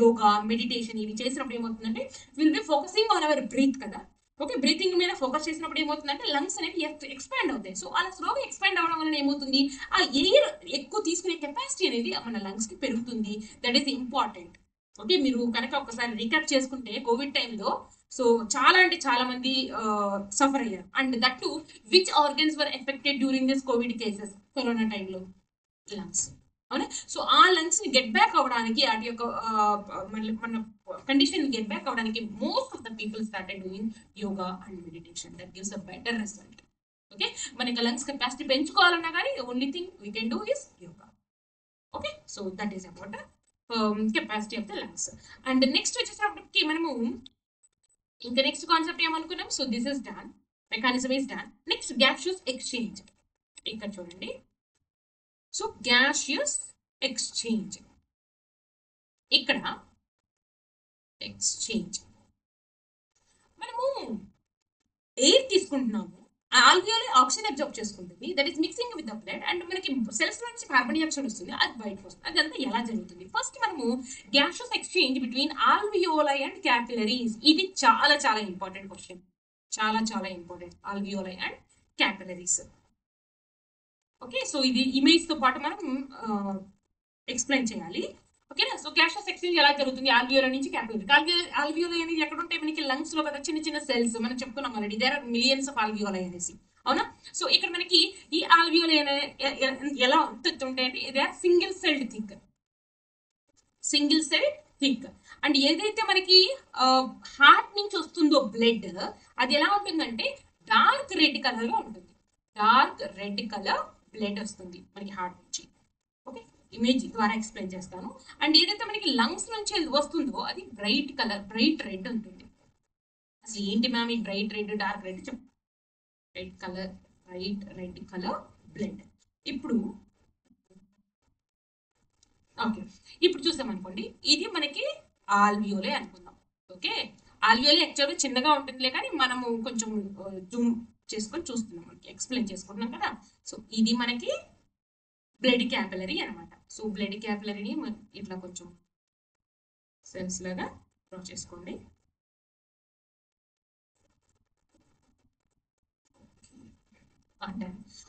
యోగా మెడిటేషన్ ఇవి చేసినప్పుడు ఏమవుతుందంటే will be focusing on our breath కదా. ఓకే, బ్రీతింగ్ మీద ఫోకస్ చేసినప్పుడు ఏమవుతుందంటే లంగ్స్ అనేవి ఎక్స్పాండ్ అవుతాయి. సో అలా స్లోగా ఎక్స్పాండ్ అవడం వల్ల ఏమవుతుంది, ఆ ఎయిర్ ఎక్కువ తీసుకునే కెపాసిటీ అనేది మన లంగ్స్ కి పెరుగుతుంది. That is important. ఓకే, మీరు కనుక ఒకసారి రీక్యాప్ చేసుకుంటే కోవిడ్ టైంలో సో చాలా అంటే చాలా మంది సఫర్ అయ్యారు. And that to which organs were affected during this Covid cases, corona టైంలో లంగ్స్. అవునా, సో ఆ లంగ్స్ ని గెట్ బ్యాక్ అవడానికి వాటి యొక్క మన కండిషన్ గెట్ బ్యాక్ అవడానికి most of the people started doing yoga and meditation. That gives a better result. Okay, మనకి లంగ్స్ కెపాసిటీ పెంచుకోవాలన్నా కానీ only thing we can do is yoga. Okay, so that is about capacity of the lungs. And next వచ్చేటప్పటికి మనము ఇంకా నెక్స్ట్ కాన్సెప్ట్ ఏమనుకున్నాం, so this is done, mechanism is done. Next gaseous exchange. ఇక్కడ చూడండి, సో గ్యాషియస్ ఎక్స్చేంజ్, ఇక్కడ ఎక్స్చేంజ్ మనము ఎయిర్ తీసుకుంటున్నాము, ఆల్వియోలే ఆక్సిజన్ అబ్జర్వ్ చేసుకుంటుంది, that is mixing with the blood and మనకి సెల్స్ నుంచి కార్బన్ డైఆక్సైడ్ వస్తుంది, అది బయటకు వస్తుంది. అదంతా ఎలా జరుగుతుంది, ఫస్ట్ మనము gaseous exchange between alveoli and capillaries. ఇది చాలా చాలా ఇంపార్టెంట్ క్వశ్చన్, చాలా చాలా important. Alveoli and capillaries. Okay, so ఇది ఇమేజ్ తో పాటు మనం ఎక్స్ప్లెయిన్ చేయాలి. ఓకేనా. సో గ్యాషియస్ ఎక్స్చేంజ్ ఎలా జరుగుతుంది ఆల్వియోలా నుంచి క్యాపిలరీ. ఆల్వియోలా అనేది ఎక్కడ ఉంటాయి మనకి లంగ్స్ లో కదా, చిన్న చిన్న సెల్స్ మనం చెప్పుకున్నాం already. There are millions of alveoli అనేసి, అవునా. సో ఇక్కడ మనకి ఈ ఆల్వియోలా ఎలా ఉంటాయి అంటే ఇది single celled thick, single cell thick. And ఏదైతే మనకి హార్ట్ నుంచి వస్తుందో బ్లడ్, అది ఎలా ఉంటుందంటే డార్క్ రెడ్ కలర్ లో ఉంటుంది. డార్క్ రెడ్ కలర్ బ్లడ్ వస్తుంది మనకి హార్ట్ నుంచి. ఓకే, ఇమేజ్ ద్వారా ఎక్స్ప్లెయిన్ చేస్తాను. అండ్ ఏదైతే మనకి లంగ్స్ నుంచి వస్తుందో అది బ్రైట్ కలర్, బ్రైట్ రెడ్ ఉంటుంది. అసలు ఏంటి మ్యామ్ ఈ బ్రైట్ రెడ్ డార్క్ రెడ్ చెప్పు. Red colour, bright red colour blood. ఇప్పుడు ఓకే, ఇప్పుడు చూసాం అనుకోండి, ఇది మనకి ఆల్వియోలే అనుకుందాం. ఓకే, ఆల్వియోలే యాక్చువల్గా చిన్నగా ఉంటుందిలే, కానీ మనము కొంచెం జూమ్ చేసుకొని చూస్తున్నాం, మనకి ఎక్స్ప్లెయిన్ చేసుకుంటున్నాం కదా. సో ఇది మనకి బ్లడ్ క్యాపిలరీ అనమాట. సో బ్లడ్ క్యాపిలరీని ఇట్లా కొంచెం సెల్స్ లాగా డ్రా చేసుకోండి.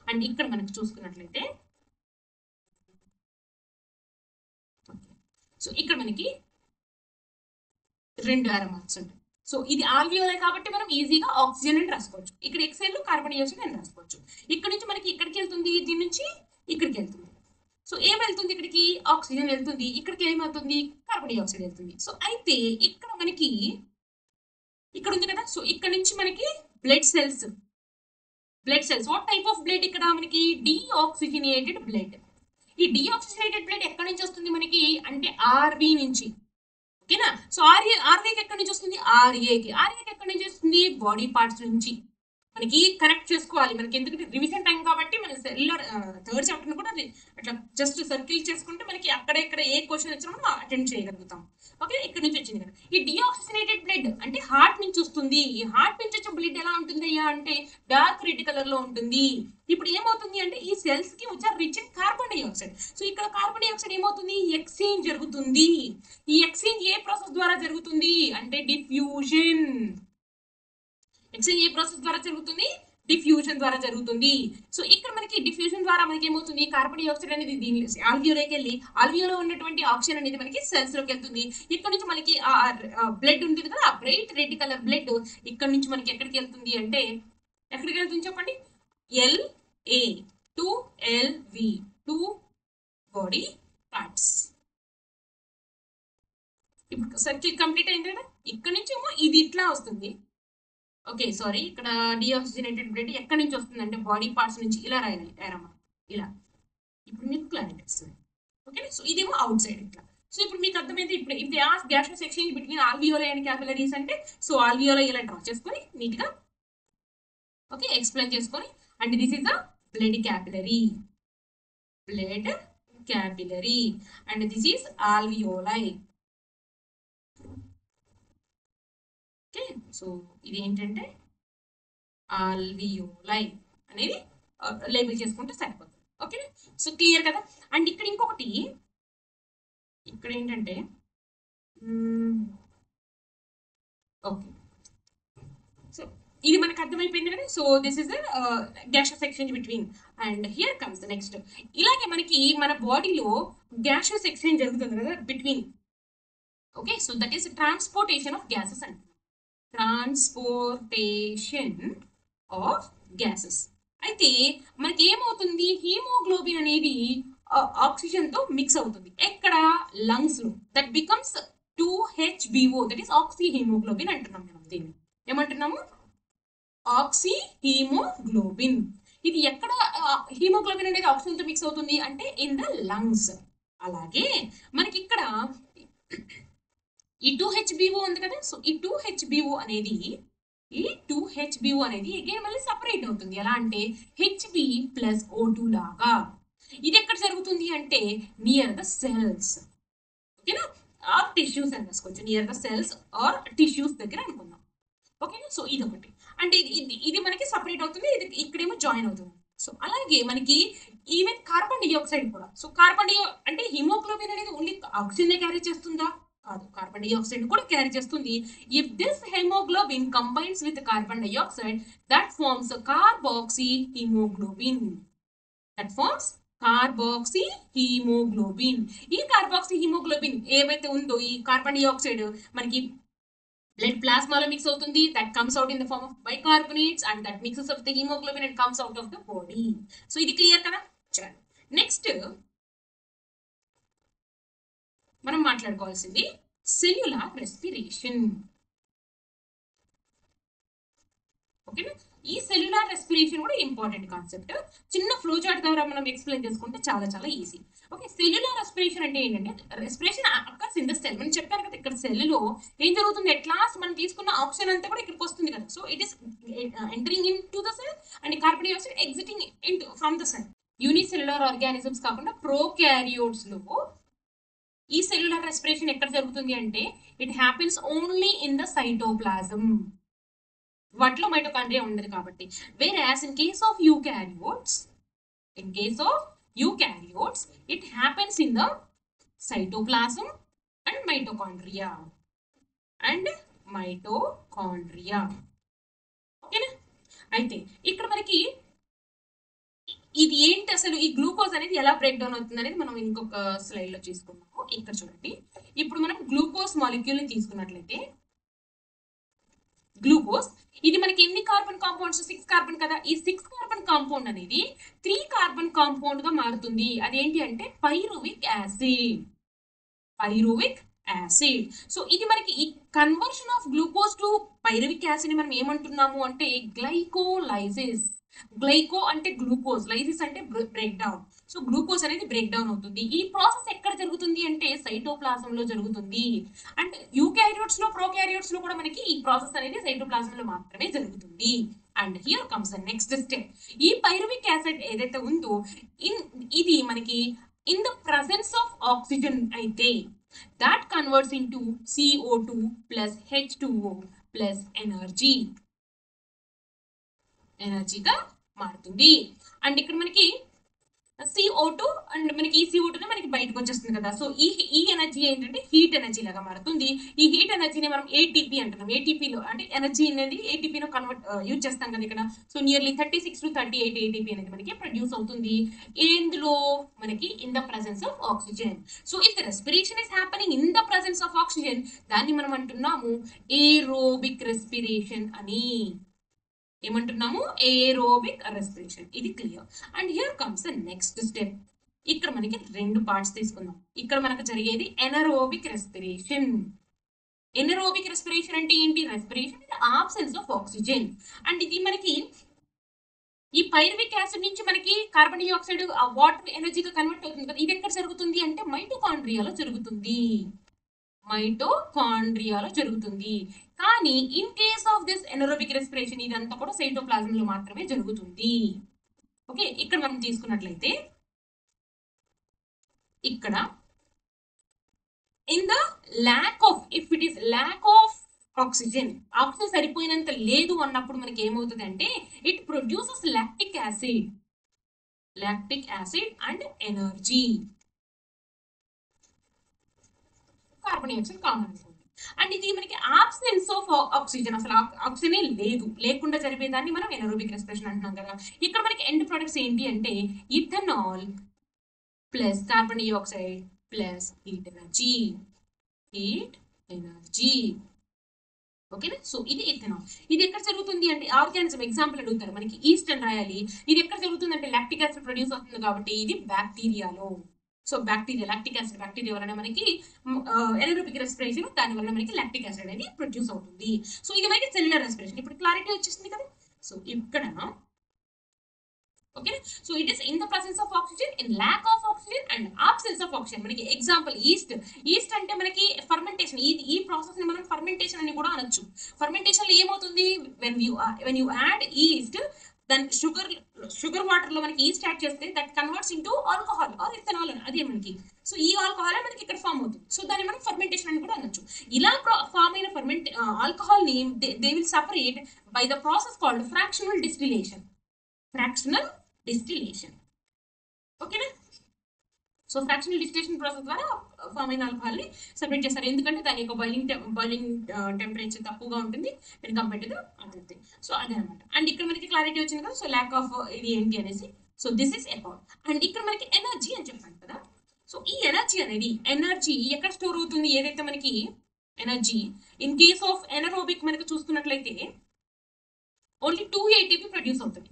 అండ్ ఇక్కడ మనకి చూసుకున్నట్లయితే సో ఇక్కడ మనకి 2 arrow marks ఉంటాయి. సో ఇది ఆల్వియోలే కాబట్టి మనం ఈజీగా ఆక్సిజన్ అని రాసుకోవచ్చు. ఇక్కడ ఎక్సైల్ కార్బన్ డైఆక్సైడ్ అని రాసుకోవచ్చు. ఇక్కడ నుంచి మనకి ఇక్కడికి వెళ్తుంది, దీని నుంచి ఇక్కడికి వెళ్తుంది. సో ఏం వెళ్తుంది, ఇక్కడికి ఆక్సిజన్ వెళ్తుంది, ఇక్కడికి ఏమవుతుంది కార్బన్ డైఆక్సైడ్ వెళ్తుంది. సో అయితే ఇక్కడ మనకి ఇక్కడ ఉంది కదా, సో ఇక్కడ నుంచి మనకి blood cells what type of blood ఇక్కడ మనకి డీఆక్సిజనేటెడ్ బ్లడ్. ఈ డీఆక్సిజనేటెడ్ బ్లడ్ ఎక్కడి నుంచి వస్తుంది మనకి అంటే ఆర్బీ నుంచి. ఓకేనా. సో ఆర్ఏకి ఎక్కడి నుంచి వస్తుంది, ఆర్ఏకి ఎక్కడి నుంచి వస్తుంది బాడీ పార్ట్స్ నుంచి. మనకి కనెక్ట్ చేసుకోవాలి, మనకి ఎందుకంటే రివిజన్ టైం కాబట్టి మన సెల్యులర్ థర్డ్ చాప్టర్ కూడా అట్లా జస్ట్ సర్కిల్ చేసుకుంటే మనకి అక్కడ ఇక్కడ ఏ క్వశ్చన్ వచ్చినా మనం అటెండ్ చేయగలుగుతాం. ఓకే, ఇక్కడ నుంచి వచ్చింది కదా. ఈ డిఆక్సిజనేటెడ్ బ్లడ్ అంటే హార్ట్ నుంచి వస్తుంది. ఈ హార్ట్ నుంచి వచ్చే బ్లడ్ ఎలా ఉంటుంది అయ్యా అంటే డార్క్ రెడ్ కలర్ లో ఉంటుంది. ఇప్పుడు ఏమవుతుంది అంటే ఈ సెల్స్ కి వచ్చే rich in carbon dioxide. So ఇక్కడ కార్బన్ డైఆక్సైడ్ ఏమవుతుంది, ఎక్స్చేంజ్ జరుగుతుంది. ఈ ఎక్స్చేంజ్ ఏ ప్రాసెస్ ద్వారా జరుగుతుంది అంటే డిఫ్యూజన్. ఎక్స్చేంజ్ ఏ ప్రాసెస్ ద్వారా జరుగుతుంది, డిఫ్యూజన్ ద్వారా జరుగుతుంది. సో ఇక్కడ మనకి డిఫ్యూజన్ ద్వారా మనకి ఏమవుతుంది, కార్బన్ డైఆక్సైడ్ అనేది దీని ఆల్వియోలోకి వెళ్ళి ఆల్వియోలో ఉన్నటువంటి ఆక్సిజన్ అనేది మనకి సెల్స్ లోకి వెళ్తుంది. ఇక్కడ నుంచి మనకి బ్లడ్ ఉంటుంది కదా, బ్రైట్ రెడ్ కలర్ బ్లడ్ ఇక్కడ నుంచి మనకి ఎక్కడికి వెళ్తుంది అంటే ఎక్కడికి వెళ్తుంది చెప్పండి, LA to LV to body parts. ఇప్పుడు సర్కిల్ కంప్లీట్ అయింది కదా. ఇక్కడ నుంచి ఏమో ఇది ఇట్లా వస్తుంది. ఓకే సారీ, ఇక్కడ డిఆక్సిజనేటెడ్ బ్లడ్ ఎక్కడి నుంచి వస్తుంది అంటే బాడీ పార్ట్స్ నుంచి. ఇలా రాయాలి ఏరమ్మా, ఇలా. ఇప్పుడు మీకు క్లారిటీ వస్తుంది. ఓకే, సో ఇదేమో అవుట్ సైడ్ ఇట్లా. సో ఇప్పుడు మీకు అర్థమైంది. ఇప్పుడు ఇది gaseous exchange between alveoli and capillaries అంటే, సో ఆల్వియోలై ఇలా డ్రా చేసుకొని నీట్గా ఓకే ఎక్స్ప్లెయిన్ చేసుకొని, and this is the blood capillary, and this is alveoli. Okay, so ఇది ఏంటంటే ఆల్వియోలై అనేది లేబుల్ చేసుకుంటే సరిపోతుంది. ఓకే, సో క్లియర్ కదా. అండ్ ఇక్కడ ఇంకొకటి ఇక్కడ ఏంటంటే ఓకే, సో ఇది మనకు అర్థమైపోయింది కదా. So this is gaseous exchange between. And here comes next. ఇలాగే మనకి మన బాడీలో గ్యాషియస్ ఎక్స్చేంజ్ జరుగుతుంది కదా between. Okay, so that is transportation of gases and transportation of gases. అయితే మనకి ఏమవుతుంది, హీమోగ్లోబిన్ అనేది ఆక్సిజన్ తో మిక్స్ అవుతుంది ఎక్కడ, లంగ్స్ లో. That becomes 2HBO, that is oxy haemoglobin అంటున్నాం మనం. దీన్ని ఏమంటున్నాము, ఆక్సీ హీమోగ్లోబిన్. ఇది ఎక్కడ హీమోగ్లోబిన్ అనేది ఆక్సిజన్ తో మిక్స్ అవుతుంది అంటే ఇన్ ద లంగ్స్. అలాగే మనకి ఇక్కడ ఈ 2HBO ఉంది కదా. సో ఈ 2HBO అనేది అగైన్ మళ్ళీ సపరేట్ అవుతుంది. ఎలా అంటే Hb+O2 లాగా. ఇది ఎక్కడ జరుగుతుంది అంటే నియర్ ద సెల్స్. ఓకేనా, ఆర్ టిష్యూస్ అని రాసుకోవచ్చు. Near the cells or tissues దగ్గర అనుకుందాం. ఓకేనా, సో ఇది ఒకటి. అంటే ఇది మనకి సపరేట్ అవుతుంది, ఇది ఇక్కడేమో జాయిన్ అవుతుంది. సో అలాగే మనకి ఈవెన్ కార్బన్ డైఆక్సైడ్ కూడా. సో కార్బన్ అంటే హిమోగ్లోబిన్ అనేది ఓన్లీ ఆక్సిజన్ క్యారీ చేస్తుందా, కాదు, కార్బన్ డైఆక్సైడ్ కూడా క్యారీ చేస్తుంది. If this haemoglobin combines with carbon dioxide that forms carboxy haemoglobin. That forms carboxy haemoglobin. ఈ కార్బాక్సీ హీమోగ్లోబిన్ ఏవైతే ఉందో ఈ కార్బన్ డైఆక్సైడ్ మనకి బ్లడ్ ప్లాస్మాలో మిక్స్ అవుతుంది, that comes out in the form of bicarbonates and that mixes of the haemoglobin and comes out of the body. So ఇది క్లియర్ కదా. నెక్స్ట్ మనం మాట్లాడుకోవాల్సింది సెల్యులార్ రెస్పిరేషన్. ఓకేనా. ఈ సెల్యులార్ రెస్పిరేషన్ కూడా ఇంపార్టెంట్ కాన్సెప్ట్. చిన్న ఫ్లో చార్ట్ ద్వారా మనం ఎక్స్ప్లెయిన్ చేసుకుంటే చాలా చాలా ఈజీ. ఓకే, సెల్యులార్ రెస్పిరేషన్ అంటే ఏంటంటే respiration occurs in the cell. మనం చెప్పారు కదా ఇక్కడ సెల్లో ఏం జరుగుతుంది, ఎట్ లాస్ట్ మనం తీసుకున్న ఆక్సిజన్ అంతా కూడా ఇక్కడికి వస్తుంది కదా. So it is entering into the cell and carbon dioxide exiting in from the cell. Unicellular organisms కాకుండా ప్రోకారియోట్స్ లో ఈ సెల్యులార్ రెస్పిరేషన్ ఎక్కడ జరుగుతుంది అంటే it happens only in the cytoplasm. వాటిలో మైటోకాండ్రియా ఉండదు కాబట్టి. Whereas in case of eukaryotes it happens in the cytoplasm and mitochondria ఓకేనా. అయితే ఇక్కడ మనకి ఇది ఏంటి అసలు, ఈ గ్లూకోజ్ అనేది ఎలా బ్రేక్ డౌన్ అవుతుంది అనేది మనం ఇంకొక స్లైడ్ లో తీసుకున్నాము. ఇక్కడ చూడండి, ఇప్పుడు మనం గ్లూకోజ్ మాలిక్యూల్ ని తీసుకున్నట్లయితే గ్లూకోజ్ ఇది మనకి ఎన్ని కార్బన్ కాంపౌండ్స్, 6 కార్బన్ కదా. ఈ 6 కార్బన్ కాంపౌండ్ అనేది 3 కార్బన్ కాంపౌండ్ గా మారుతుంది. అదేంటి అంటే పైరువిక్ యాసిడ్. సో ఇది మనకి ఈ conversion of glucose to pyruvic acid మనం ఏమంటున్నాము అంటే గ్లైకోలైసిస్. గ్లైకో అంటే గ్లూకోజ్, లైసిస్ అంటే బ్రేక్ డౌన్. సో గ్లూకోజ్ అనేది బ్రేక్ డౌన్ అవుతుంది. ఈ ప్రాసెస్ ఎక్కడ జరుగుతుంది అంటే సైటోప్లాజం లో జరుగుతుంది. అండ్ యూకారియోట్స్ లో ప్రోకారియోట్స్ లో కూడా మనకి ఈ ప్రాసెస్ అనేది సైటోప్లాజం లో మాత్రమే జరుగుతుంది. And here comes the next step. ఈ పైరువిక్ యాసిడ్ ఏదైతే ఉందో ఇది మనకి in the presence of oxygen అయితే that converts into CO2 plus H2O plus ఎనర్జీగా మారుతుంది. అండ్ ఇక్కడ మనకి CO2 అండ్ మనకి ఈ CO2 మనకి బయటకు వచ్చేస్తుంది కదా. సో ఈ ఎనర్జీ ఏంటంటే హీట్ ఎనర్జీ లాగా మారుతుంది. ఈ హీట్ ఎనర్జీని మనం ATP అంటున్నాం. ATPలో అంటే ఎనర్జీ అనేది ATPలో కన్వర్ట్ యూజ్ చేస్తాం కదా ఇక్కడ. సో నియర్లీ 36 to 38 ATP అనేది మనకి ప్రొడ్యూస్ అవుతుంది. ఎందులో మనకి in the presence of oxygen. So if the respiration is happening in the presence of oxygen దాన్ని మనం అంటున్నాము ఏరోబిక్ రెస్పిరేషన్ అని. ఏమంటున్నాము ఏరోబిక్ రెస్పిరేషన్. ఇది clear. And here comes the next step. ఇక్కడ మనకి 2 పార్ట్స్ తీసుకుందాం. ఇక్కడ మనకు జరిగేది ఎనరోబిక్ రెస్పిరేషన్. ఎనరోబిక్ రెస్పిరేషన్ అంటే ఏంటి, respiration in absence of oxygen. And ఇది మనకి ఈ పైరువిక్ యాసిడ్ నుంచి మనకి కార్బన్ డైఆక్సైడ్ వాటర్ ఎనర్జీగా కన్వర్ట్ అవుతుంది కదా. ఇది ఎక్కడ జరుగుతుంది అంటే మైటోకాండ్రియాలో జరుగుతుంది. కానీ in case of this anaerobic respiration ఇదంతా కూడా సైటోప్లాజం లో మాత్రమే జరుగుతుంది. ఓకే, ఇక్కడ మనం తీసుకున్నట్లయితే ఇక్కడ in the if it is lack of oxygen సరిపోయినంత లేదు అన్నప్పుడు మనకి ఏమవుతుంది అంటే it produces lactic acid and energy. Carbon dioxide common. And ఇది మనకి ఆబ్సెన్స్ ఆఫ్ ఆక్సిజన్, అసలు ఆక్సిజనే లేకుండా జరిపేదాన్ని మనం ఎనరోబిక్ రెస్పిరేషన్ అంటున్నాం కదా. ఇక్కడ మనకి ఎండ్ ప్రొడక్ట్స్ ఏంటి అంటే ethanol plus carbon dioxide plus heat energy. ఓకేనా. సో ఇది ఇథనాల్. ఇది ఎక్కడ జరుగుతుంది అంటే ఆర్గానిజం ఎగ్జాంపుల్ అడుగుతారు మనకి, ఈస్ట్ అని రాయాలి. ఇది ఎక్కడ జరుగుతుంది అంటే లాక్టిక్ యాసిడ్ ప్రొడ్యూస్ అవుతుంది కాబట్టి ఇది బ్యాక్టీరియాలో. సో లాక్టిక్ యాసిడ్ బ్యాక్టీరియా వలన మనకి ఎనరోబిక్ రెస్పిరేషన్, దాని వల్ల మనకి లాక్టిక్ యాసిడ్ అనేది ప్రొడ్యూస్ అవుతుంది. సో ఇది మనకి సెల్యులర్ రెస్పిరేషన్. ఇప్పుడు క్లారిటీ వచ్చేసింది కదా. సో ఇక్కడ okay. So it is in the presence of oxygen, in lakh of oxygen and absence of oxygen. మనకి ఎగ్జాంపుల్ ఈస్ట్ అంటే మనకి ఫర్మెంటేషన్. ఈ ప్రాసెస్ ని మనం ఫర్మెంటేషన్ అని కూడా అనొచ్చు. ఫర్మెంటేషన్ లో ఏమవుతుంది, వెన్ యూ యాడ్ ఈస్ట్ దాని షుగర్ వాటర్ లో మనకి ఈస్ట్ యాడ్ చేస్తే that converts into alcohol or ethanol. అదే మనకి. సో ఈ ఆల్కహాల్ మనకి ఇక్కడ ఫామ్ అవుతుంది. సో దాన్ని మనం ఫర్మెంటేషన్ అని కూడా అనొచ్చు. ఇలా ఫామ్ అయిన ఆల్కహాల్ ని they will separate by the process called fractional distillation. ఓకేనా. సో ఫ్రాక్షనల్ డిస్టిలేషన్ ప్రాసెస్ ద్వారా ఫామ్ అయిన ఆల్కహాల్ని సపరేట్ చేస్తారు. ఎందుకంటే దాని యొక్క బాయిలింగ్ టెంపరేచర్ తక్కువగా ఉంటుంది compare to the other thing. So అదే అనమాట. అండ్ ఇక్కడ మనకి క్లారిటీ వచ్చింది కదా. సో ల్యాక్ ఆఫ్ ఇది ఏంటి అనేసి. So this is about. And ఇక్కడ మనకి ఎనర్జీ అని చెప్పాను కదా. సో ఈ ఎనర్జీ ఎక్కడ స్టోర్ అవుతుంది? ఏదైతే మనకి energy in case of anaerobic మనకి చూసుకున్నట్లయితే ఓన్లీ 2 ATP ప్రొడ్యూస్ అవుతుంది.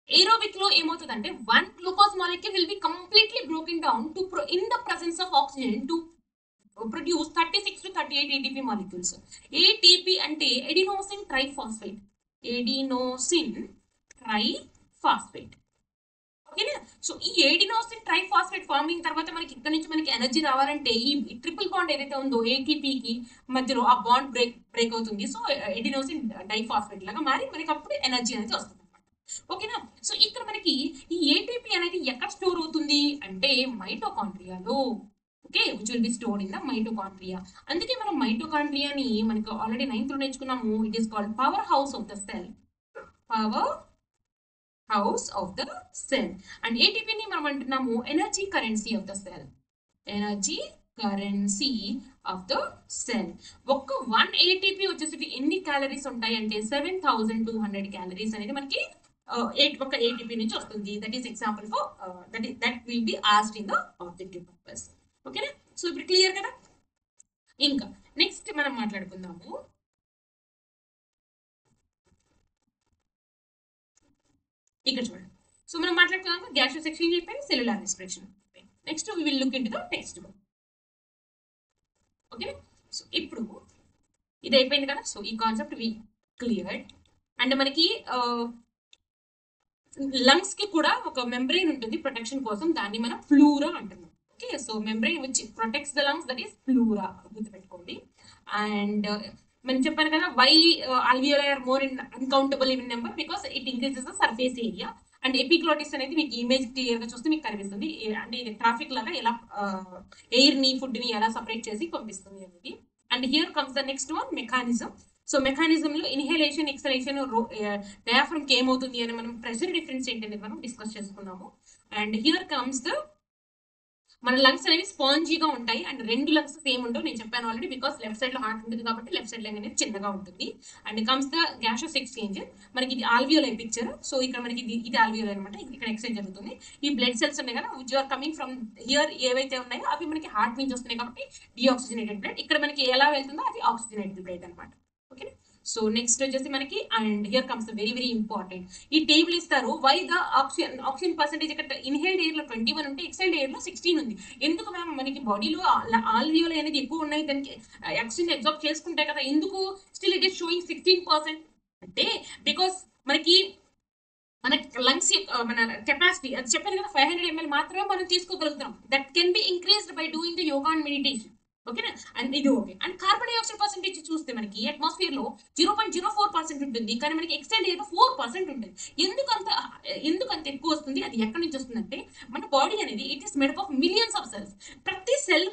ఏరోబిక్ లో ఏమవుతుందంటే 1 glucose molecule will be completely broken down to in the presence of oxygen to produce 36 to 38 ATP molecules. ATP అంటే ఎడినోసిన్ ట్రైఫాస్ఫేట్. Adenosine triphosphate. ఓకేనా? సో ఈ ఎడినోసిన్ ట్రైఫాస్ఫేట్ ఫార్మింగ్ తర్వాత మనకి ఇక్కడ నుంచి మనకి ఎనర్జీ రావాలంటే ఈ ట్రిపుల్ బాండ్ ఏదైతే ఉందో ఏటీపీకి మధ్యలో ఆ బాండ్ బ్రేక్ అవుతుంది. సో ఎడినోసిన్ డైఫాస్ఫేట్ లాగా మారి మనకి అప్పుడు ఎనర్జీ అనేది వస్తుంది. ఓకేనా? సో ఇక్కడ మనకి ఈ ఏటీపీ అనేది ఎక్కడ స్టోర్ అవుతుంది అంటే మైటోకాండ్రియాలో. Okay, which will be stored in the mitochondria. అందుకే మనం మైటోకాండ్రియాని మనకు ఆల్రెడీ 9th లో నేర్చుకున్నాము. It is called power house of the cell. Power house of the cell. And ఏటీపీని మనం అంటున్నాము energy currency of the cell. Energy currency of the cell. ఒక్క 1 ATP వచ్చేసి ఎన్ని క్యాలరీస్ ఉంటాయి అంటే 7200 క్యాలరీస్ అనేది మనకి ఒక ATP నుంచి వస్తుంది. That is example for that will be asked in the objective purpose. ఓకేనా? సో ఇప్పుడు క్లియర్ కదా. ఇంకా నెక్స్ట్ మనం మాట్లాడుకుందాము ఇక్కడ చూడండి. సో మనం మాట్లాడుకున్నాము గ్యాసియస్ ఎక్స్చేంజ్ అయిపోయింది, cellular respiration. Next we will look into the text book. Okay, so ఇప్పుడు ఇది అయిపోయింది కదా. సో ఈ కాన్సెప్ట్ వి క్లియర్డ్. అండ్ మనకి లంగ్స్ కి కూడా ఒక మెంబ్రెయిన్ ఉంటుంది ప్రొటెక్షన్ కోసం, దాన్ని మనం ఫ్లూరా అంటున్నాం. Okay, so membrane which protects the lungs, that is pleura, గుర్తుపెట్టుకోండి. అండ్ మనం చెప్పాను కదా why alveoli are more in uncountable in number because it increases the surface area. And epiglottis అనేది మీకు ఇమేజ్ క్లియర్ గా చూస్తే మీకు కనిపిస్తుంది. అంటే ఇది ట్రాఫిక్ లాగా ఎలా ఎయిర్ ని ఫుడ్ ని ఎలా సపరేట్ చేసి పంపిస్తుంది అనేది. And here comes the next one, mechanism. So mechanism లో ఇన్హేలేషన్, ఎక్సలేషన్, డయాఫ్రమ్ కి ఏమవుతుంది అని మనం ప్రెషర్ డిఫరెన్స్ ఏంటనేది మనం డిస్కస్ చేసుకున్నాము. అండ్ హియర్ కమ్స్ ద మన లంగ్స్ అనేవి స్పాంజీగా ఉంటాయి. అండ్ 2 లంగ్స్ సేమ్ ఉండవు, నేను చెప్పాను ఆల్రెడీ, బికాస్ లెఫ్ట్ సైడ్ లో హార్ట్ ఉంటుంది కాబట్టి లెఫ్ట్ సైడ్ లెగ్ అనేది చిన్నగా ఉంటుంది. And comes the gaseous exchange. మనకి ఇది ఆల్వియోలై పిక్చర్. సో ఇక్కడ మనకి ఇది ఆల్వియోలై అనమాట. ఇక్కడ ఎక్స్చేంజ్ జరుగుతుంది. ఈ బ్లడ్ సెల్స్ ఉన్నాయి కదా which are coming from here, ఏవైతే ఉన్నాయో అవి మనకి హార్ట్ నుంచి వస్తున్నాయి కాబట్టి డిఆక్సిజనేటెడ్ బ్లడ్. ఇక్కడ మనకి ఎలా వెళ్తుందో అది ఆక్సిజనేటెడ్ బ్లడ్ అనమాట. ఓకే, సో నెక్స్ట్ వచ్చేసి మనకి, and here comes very very important, ఈ టేబుల్ ఇస్తారు వై ద ఆక్సిజన్ పర్సెంటేజ్. ఇక్కడ ఇన్హేల్డ్ ఎయిర్ లో 21 ఉంటే ఎక్సైల్డ్ ఎయిర్ లో 16 ఉంది. ఎందుకు మ్యామ్? మనకి బాడీలో ఆల్వియోలై అనేది ఎక్కువ ఉన్నాయి, దానికి ఆక్సిజన్ అబ్జార్బ్ చేసుకుంటాయి కదా, ఎందుకు స్టిల్ ఇట్ ఈస్ షోయింగ్ 16% అంటే బికాస్ మనకి మన లంగ్స్ మన కెపాసిటీ అది చెప్పాను కదా 500 ml మాత్రమే మనం తీసుకోగలుగుతాం. That can be increased by doing the yoga and meditation. ఓకేనా? అండ్ ఇది okay. And carbon dioxide percentage చూస్తే మనకి అట్మాస్ఫియర్ లో 0.04% ఉంటుంది, కానీ మనకి ఎక్సైల్డ్ ఎయిర్ లో 4% ఉంటుంది. ఎందుకంత ఎక్కువ వస్తుంది? అది ఎక్కడి నుంచి వస్తుందంటే మన బాడీ అనేది it is made up of millions of cells. ప్రతి సెల్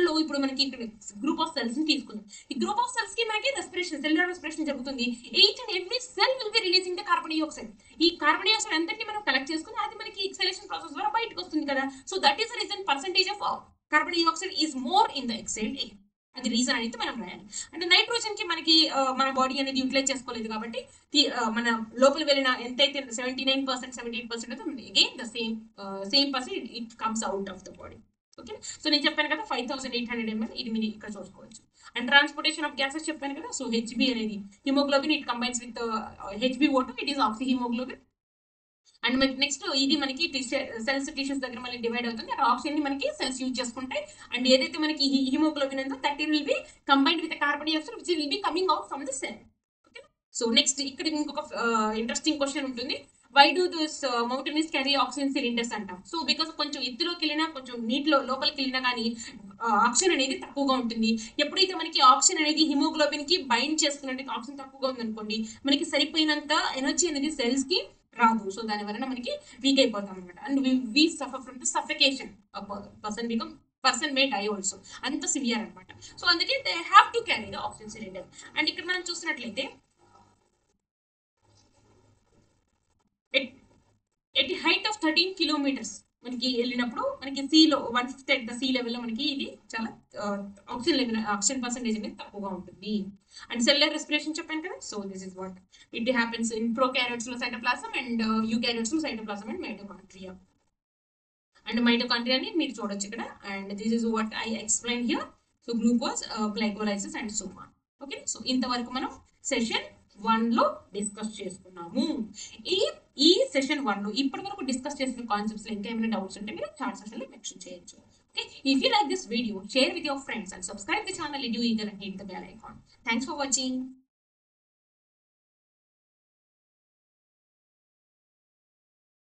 లో ఇప్పుడు మనకి ఇక్కడ గ్రూప్ ఆఫ్ సెల్స్ ని తీసుకుందాం. ఈ గ్రూప్ ఆఫ్ సెల్స్ కి మనకి రెస్పిరేషన్, సెల్యులర్ రెస్పిరేషన్ జరుగుతుంది. Each and every cell will be releasing the carbon dioxide. ఈ కార్బన్ డైఆక్సైడ్ అంతటిని మనం కలెక్ట్ చేసుకుని అది మనకి ఎక్సలేషన్ ప్రాసెస్ ద్వారా బయటకు వస్తుంది కదా. So that is the reason percentage of carbon dioxide is more in the exhaled air. అది రీజన్ అయితే మనం రాయాలి. అంటే నైట్రోజన్ కి మనకి మన బాడీ అనేది యూటిలైజ్ చేసుకోలేదు కాబట్టి మన లోపల వెళ్ళిన ఎంతైతే 79%, 78% again the same percent it comes out of the body. Okay, so నేను చెప్పాను కదా 5800 ml, ఇది మీరు ఇక్కడ చూసుకోవచ్చు. అండ్ ట్రాన్స్పోర్టేషన్ ఆఫ్ గ్యాసెస్ చెప్పాను కదా. సో హెచ్బి అనేది haemoglobin, it combines with HbO2, it is oxy haemoglobin. And next ఇది మనకి సెల్స్ టిష్యూస్ దగ్గర మళ్ళీ డివైడ్ అవుతుంది. ఆ ఆక్సిజన్ ని మనకి సెల్స్ యూజ్ చేసుకుంటాయి. అండ్ ఏదైతే మనకి హిమోగ్లోబిన్ ఉందో that it will be combined with carbon dioxide which will be coming out from the cell. Okay, so next ఇక్కడ ఇంకొక ఇంట్రెస్టింగ్ క్వశ్చన్ ఉంటుంది, why do this mountaineers carry oxygen cylinders అంటాం. సో బికాస్ కొంచెం ఎత్తులోకి వెళ్ళినా కొంచెం నీటిలో లోపలికి వెళ్ళినా కానీ ఆక్సిజన్ అనేది తక్కువగా ఉంటుంది. ఎప్పుడైతే మనకి ఆక్సిజన్ అనేది హిమోగ్లోబిన్ కి బైండ్ చేసుకున్నట్టు ఆక్సిజన్ తక్కువగా ఉందనుకోండి, మనకి సరిపోయినంత ఎనర్జీ అనేది సెల్స్ కి రాదు. సో దాని వలన మనకి వీక్ అయిపోతాం అనమాట. And we suffer from the suffocation. Person may die also, అంత సివియర్ అనమాట. సో అందుకే they have to carry the oxygen cylinder. And ఇక్కడ మనం చూసినట్లయితే ఎట్ హైట్ ఆఫ్ 13 kilometers, మనకి వెళ్ళినప్పుడు మనకి సీలో 1/5 ఎట్ ద సీ లెవెల్లో మనకి ఇది చాలా ఆక్సిజన్ పర్సెంటేజ్ అనేది తక్కువగా ఉంటుంది. అండ్ సెల్యులర్ రెస్పిరేషన్ చెప్పాను కదా. So this is what it happens in prokaryotes లో సైటోప్లాజం అండ్ యూకారియోట్స్ లో సైటోప్లాజం అండ్ మైటోకాండ్రియా. అండ్ మైటోకాండ్రియాని మీరు చూడొచ్చు ఇక్కడ. And this is what I explain here. So glucose, glycolysis and so on. Okay, so ఇంతవరకు మనం సెషన్ 1 లో డిస్కస్ చేసుకున్నాము. ఈ సెషన్ 1 లో ఇప్పటి వరకు డిస్కస్ చేసిన కాన్సెప్ట్స్ లో ఇంకా ఏమైనా డౌట్స్ ఉంటే మీరు చాట్ సెషన్ లో మెన్షన్ చేయొచ్చు. Okay, if you like this video, share with your friends and subscribe the channel. Do eager and hit the bell icon. Thanks for watching.